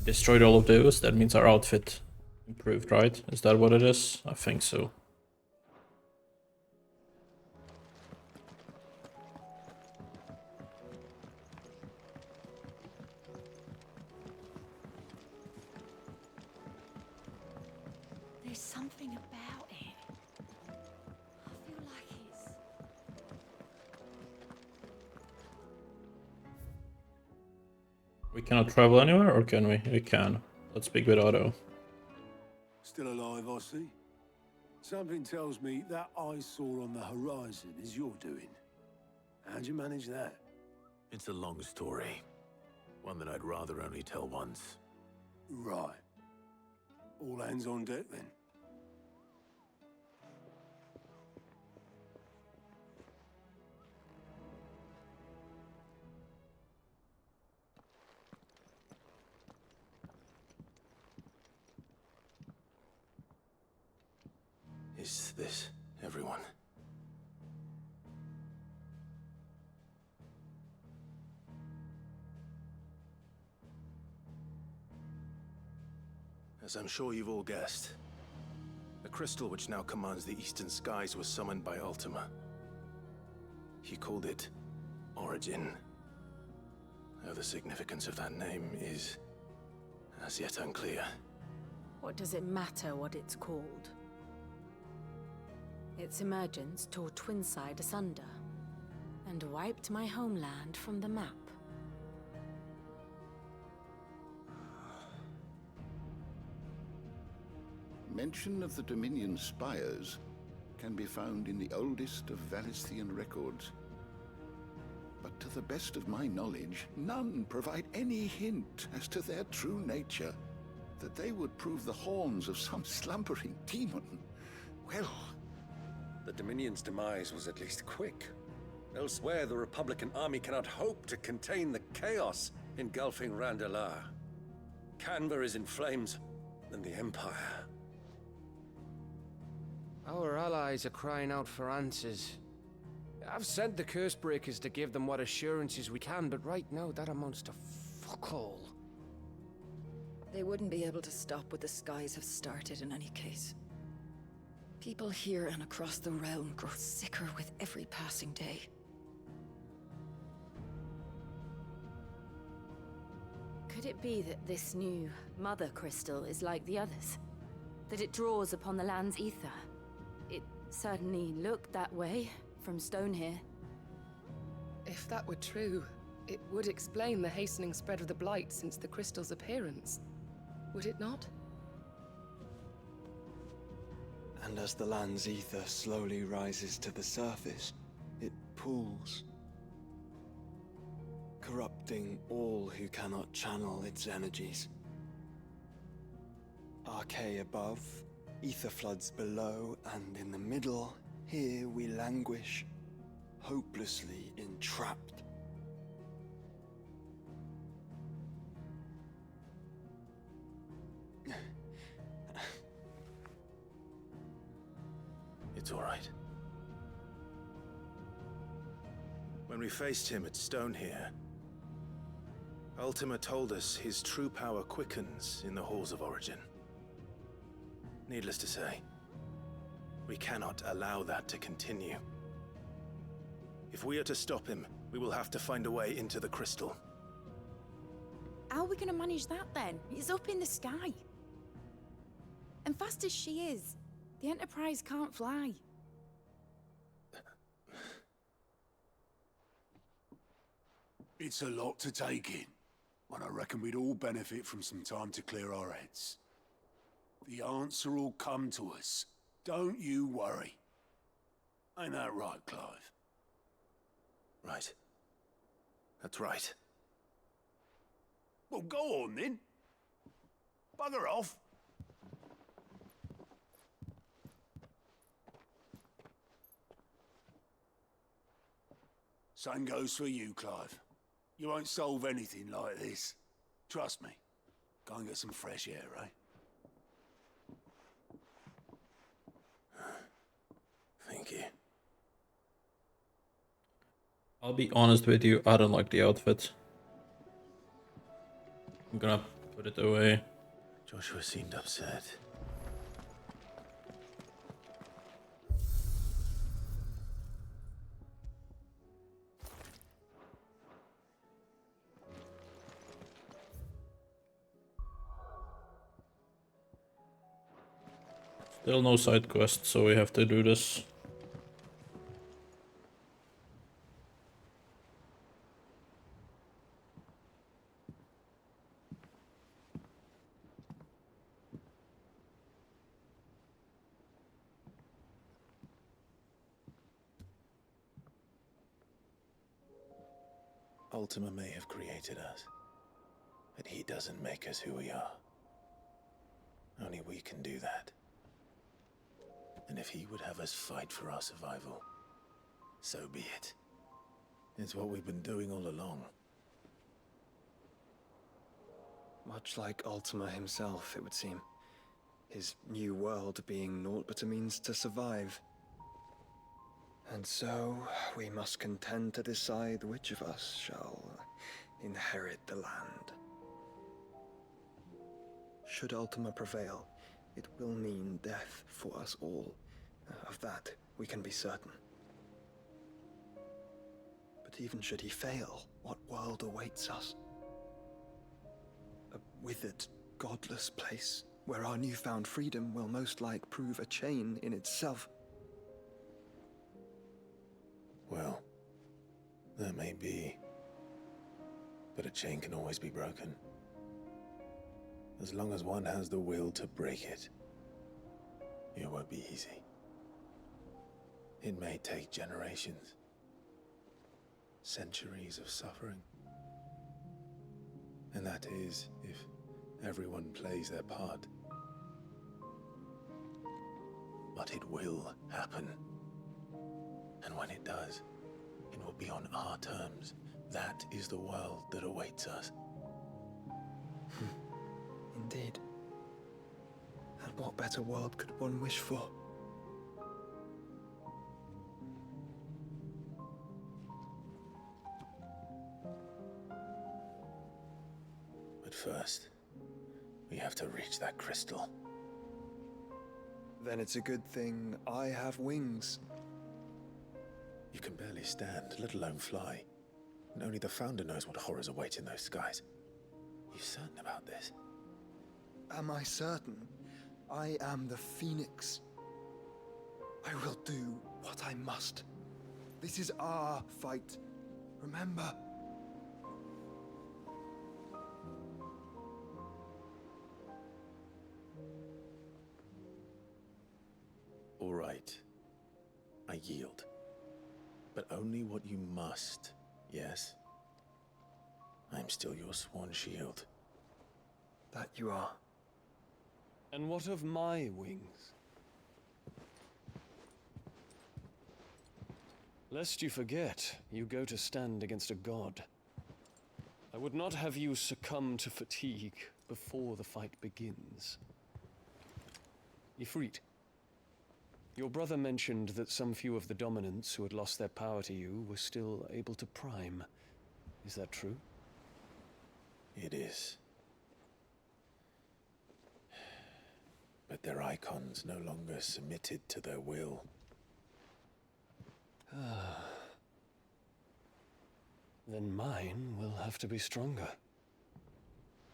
A: Destroyed all of those, that means our outfit improved, right? Is that what it is? I think so.
F: There's something about it. I feel like it's...
A: We cannot travel anywhere, or can we? We can. Let's speak with Otto.
E: Still alive, I see. Something tells me that I saw on the horizon is your doing. How'd you manage that?
B: It's a long story. One that I'd rather only tell once.
E: Right. All hands on deck, then.
B: Is this everyone? As I'm sure you've all guessed, the crystal which now commands the eastern skies was summoned by Ultima. He called it Origin. Though the significance of that name is as yet unclear.
O: What does it matter what it's called? Its emergence tore Twinside asunder, and wiped my homeland from the map.
P: Mention of the Dominion spires can be found in the oldest of Valisthian records. But to the best of my knowledge, none provide any hint as to their true nature. That they would prove the horns of some slumbering demon.
L: Well, the Dominion's demise was at least quick. Elsewhere, the Republican army cannot hope to contain the chaos engulfing Randalar. Canva is in flames, and the Empire.
H: Our allies are crying out for answers. I've sent the Cursebreakers to give them what assurances we can, but right now that amounts to fuck all.
Q: They wouldn't be able to stop what the skies have started in any case. People here and across the realm grow sicker with every passing day.
F: Could it be that this new Mother Crystal is like the others? That it draws upon the land's ether? It certainly looked that way from stone here.
M: If that were true, it would explain the hastening spread of the Blight since the crystal's appearance. Would it not?
D: And as the land's ether slowly rises to the surface, it pools, corrupting all who cannot channel its energies. Archay above, ether floods below, and in the middle, here we languish, hopelessly entrapped.
B: It's all right. When we faced him at Stone here, Ultima told us his true power quickens in the halls of Origin. Needless to say, we cannot allow that to continue. If we are to stop him, we will have to find a way into the crystal.
K: How are we gonna manage that then? It's up in the sky. And fast as she is, the Enterprise can't fly.
E: It's a lot to take in, and I reckon we'd all benefit from some time to clear our heads. The answer will come to us. Don't you worry. Ain't that right, Clive?
B: Right. That's right.
E: Well, go on then. Bugger off. Same goes for you, Clive. You won't solve anything like this. Trust me. Go and get some fresh air, eh?
B: Thank you.
A: I'll be honest with you, I don't like the outfit. I'm gonna put it away.
B: Joshua seemed upset.
A: Still no side quest, so we have to do this.
B: Ultima may have created us, but he doesn't make us who we are. Only we can do that. And if he would have us fight for our survival, so be it. It's what we've been doing all along.
D: Much like Ultima himself, it would seem. his new world being naught but a means to survive. And so, we must contend to decide which of us shall inherit the land. Should Ultima prevail, it will mean death for us all. Of that, we can be certain. But even should he fail, what world awaits us? A withered, godless place, where our newfound freedom will most like prove a chain in itself.
B: Well, that may be. But a chain can always be broken. As long as one has the will to break it. It won't be easy. It may take generations. Centuries of suffering. And that is, if everyone plays their part. But it will happen. And when it does, it will be on our terms. That is the world that awaits us.
D: Indeed. And what better world could one wish for?
B: But first, we have to reach that crystal.
D: Then it's a good thing I have wings.
B: You can barely stand, let alone fly. And only the Founder knows what horrors await in those skies. You certain about this?
D: Am I certain? I am the Phoenix. I will do what I must. This is our fight. Remember?
B: All right. I yield. But only what you must, yes? I'm still your sworn shield.
D: That you are.
C: And what of my wings? Lest you forget, you go to stand against a god. I would not have you succumb to fatigue before the fight begins. Ifrit, your brother mentioned that some few of the dominants who had lost their power to you were still able to prime. Is that true?
B: It is. But their icons no longer submitted to their will.
C: Then mine will have to be stronger.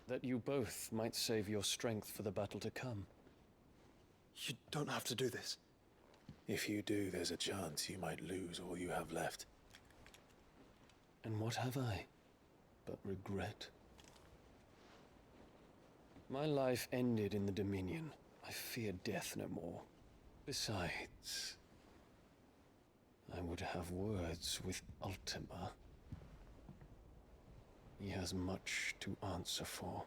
C: That you both might save your strength for the battle to come.
D: You don't have to do this.
B: If you do, there's a chance you might lose all you have left.
C: And what have I but regret? My life ended in the Dominion. I fear death no more. Besides, I would have words with Ultima. He has much to answer for.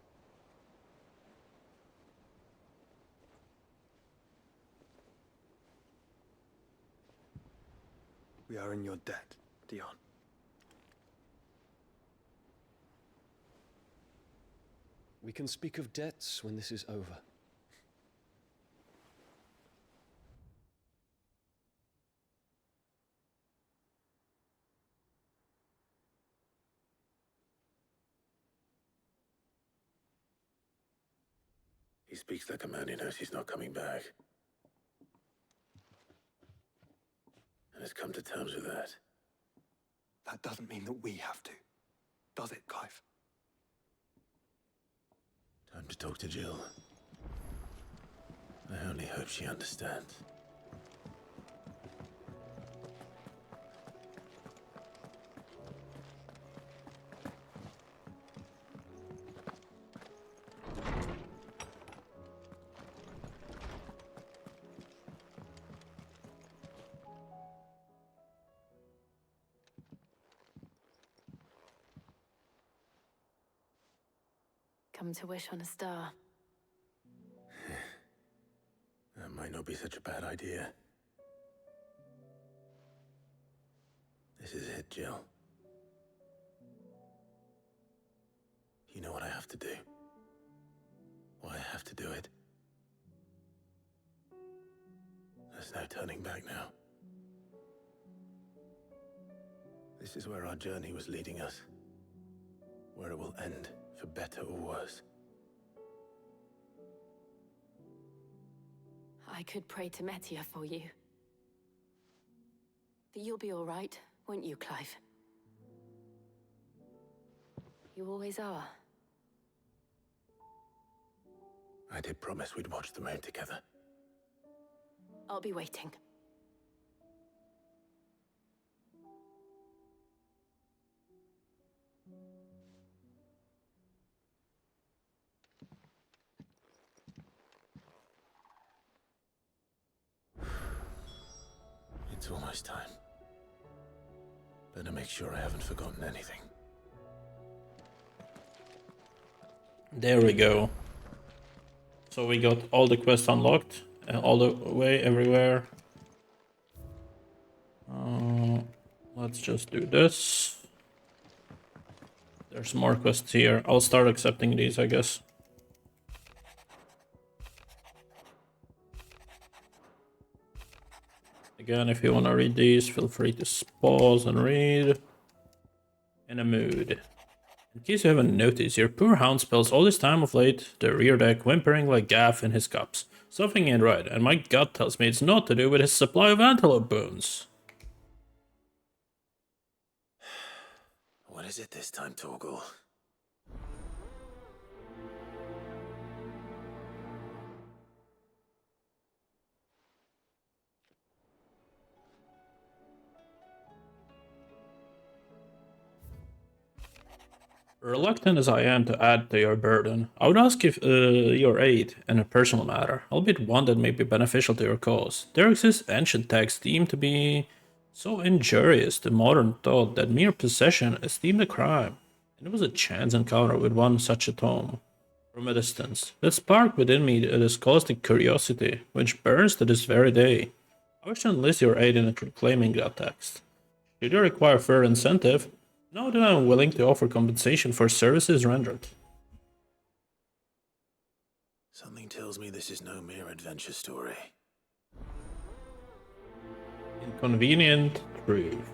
D: We are in your debt, Dion.
C: We can speak of debts when this is over.
B: He speaks like a man who knows he's not coming back. And has come to terms with that.
D: That doesn't mean that we have to. Does it, Clive?
B: Time to talk to Jill. I only hope she understands.
O: Come to wish on a star.
B: That might not be such a bad idea. This is it, Jill. You know what I have to do. Why I have to do it. There's no turning back now. This is where our journey was leading us. Where it will end, for better or worse.
O: I could pray to Metia for you. But you'll be all right, won't you, Clive? You always are.
B: I did promise we'd watch the moon together.
O: I'll be waiting.
B: It's almost time. Better make sure I haven't forgotten anything.
A: There we go. So we got all the quests unlocked, all the way, everywhere. Let's just do this. There's more quests here. I'll start accepting these, I guess. Again, if you want to read these, feel free to pause and read. In a mood. In case you haven't noticed, your poor hound spends all this time of late the rear deck whimpering like gaff in his cups. Something ain't right, and my gut tells me it's not to do with his supply of antelope bones.
B: What is it this time, Torgal?
A: Reluctant as I am to add to your burden, I would ask if your aid in a personal matter, albeit one that may be beneficial to your cause. There exists ancient texts deemed to be so injurious to modern thought that mere possession is deemed a crime. And it was a chance encounter with one such a tome. From a distance, that sparked within me a scholastic curiosity, which burns to this very day. I wish to enlist your aid in reclaiming that text. Should you require further incentive, know that I am willing to offer compensation for services rendered.
B: Something tells me this is no mere adventure story.
A: Inconvenient truth.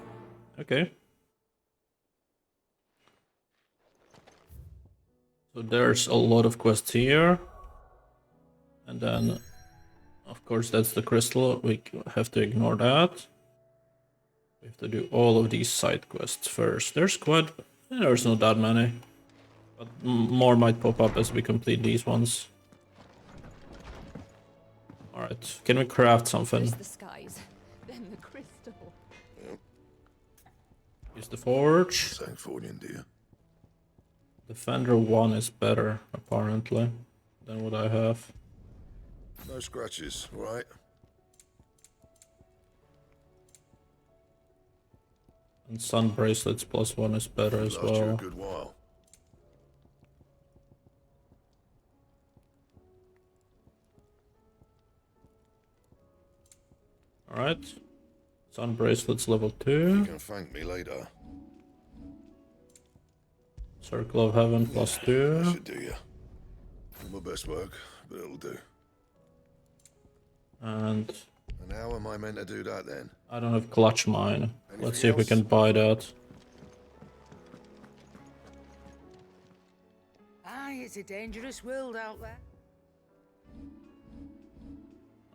A: Okay. So there's a lot of quests here. And then, of course, that's the crystal. We have to ignore that. We have to do all of these side quests first. There's there's not that many. But more might pop up as we complete these ones. Alright, can we craft something?
K: First the skies, then the crystal.
A: Use the forge.
R: Sanktfordian, dear.
A: Defender 1 is better, apparently, than what I have.
R: No scratches, right?
A: And sun bracelets +1 is better as
R: Last you a
A: well.
R: good while.
A: Alright. Sun bracelets level 2.
R: You can thank me later.
A: Circle of Heaven +2.
R: That should do you. My best work, but it'll do.
A: And
R: how am I meant to do that then?
A: I don't have clutch mine.
R: Anything
A: Let's see if we
R: else?
A: can buy that.
S: Aye, it's a dangerous world out there.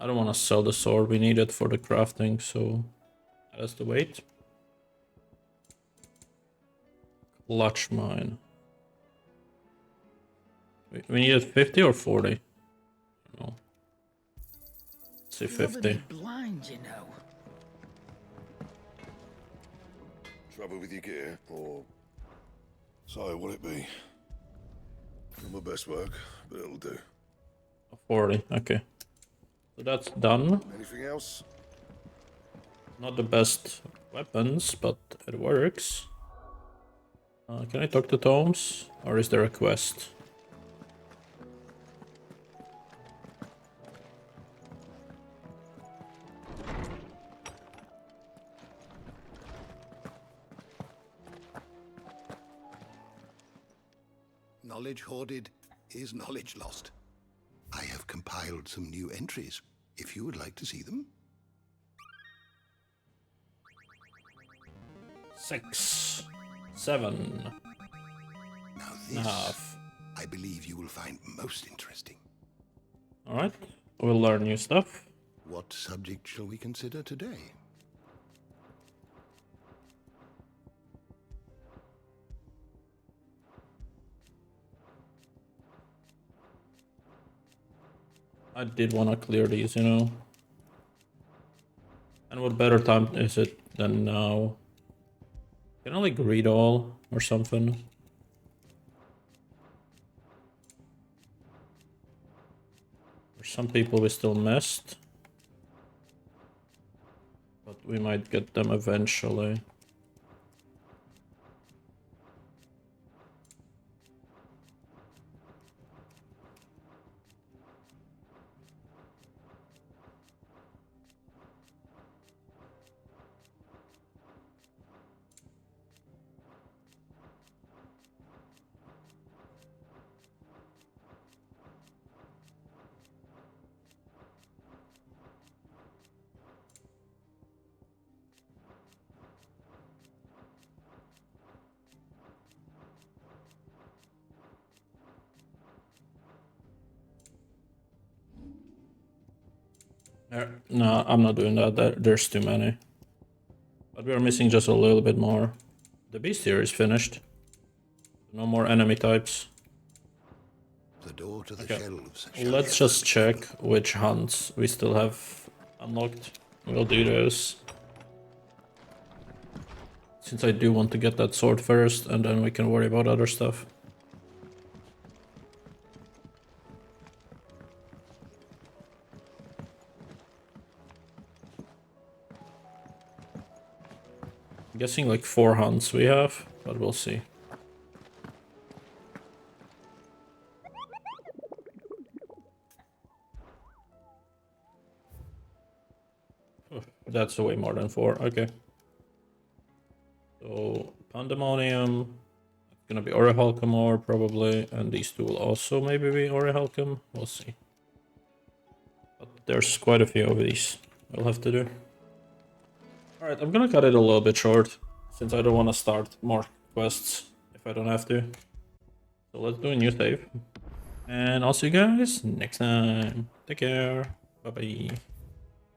A: I don't want to sell the sword, we need it for the crafting, so that has to wait. Clutch mine. We need it 50 or 40? No. Let's say 50.
S: Blind, you know.
R: Trouble with your gear, or... So, will it be? Not my best work, but it'll do.
A: 40, okay. So that's done.
R: Anything else?
A: Not the best weapons, but it works. Can I talk to Tomes? Or is there a quest?
P: Knowledge hoarded is knowledge lost. I have compiled some new entries, if you would like to see them.
A: 6, 7
P: Now
A: and a half.
P: I believe you will find most interesting.
A: Alright, we'll learn new stuff.
P: What subject shall we consider today?
A: I did want to clear these, you know. And what better time is it than now? Can I like read all or something? For some people we still missed. But we might get them eventually. No, I'm not doing that. There's too many. But we are missing just a little bit more. The bestiary is finished. No more enemy types.
P: The door to the
A: Okay.
P: shelves.
A: Let's just check which hunts we still have unlocked. We'll do those. Since I do want to get that sword first, and then we can worry about other stuff. I'm guessing like 4 hunts we have, but we'll see. That's way more than 4, okay. So, Pandemonium, it's gonna be 𝐒𝐸𝐞𝐜𝐬 probably, and these two will also maybe be 𝐒𝐸𝐞𝐜𝐬, we'll see. But there's quite a few of these we'll have to do. Alright, I'm gonna cut it a little bit short, since I don't want to start more quests if I don't have to. So let's do a new save. And I'll see you guys next time. Take care. Bye bye.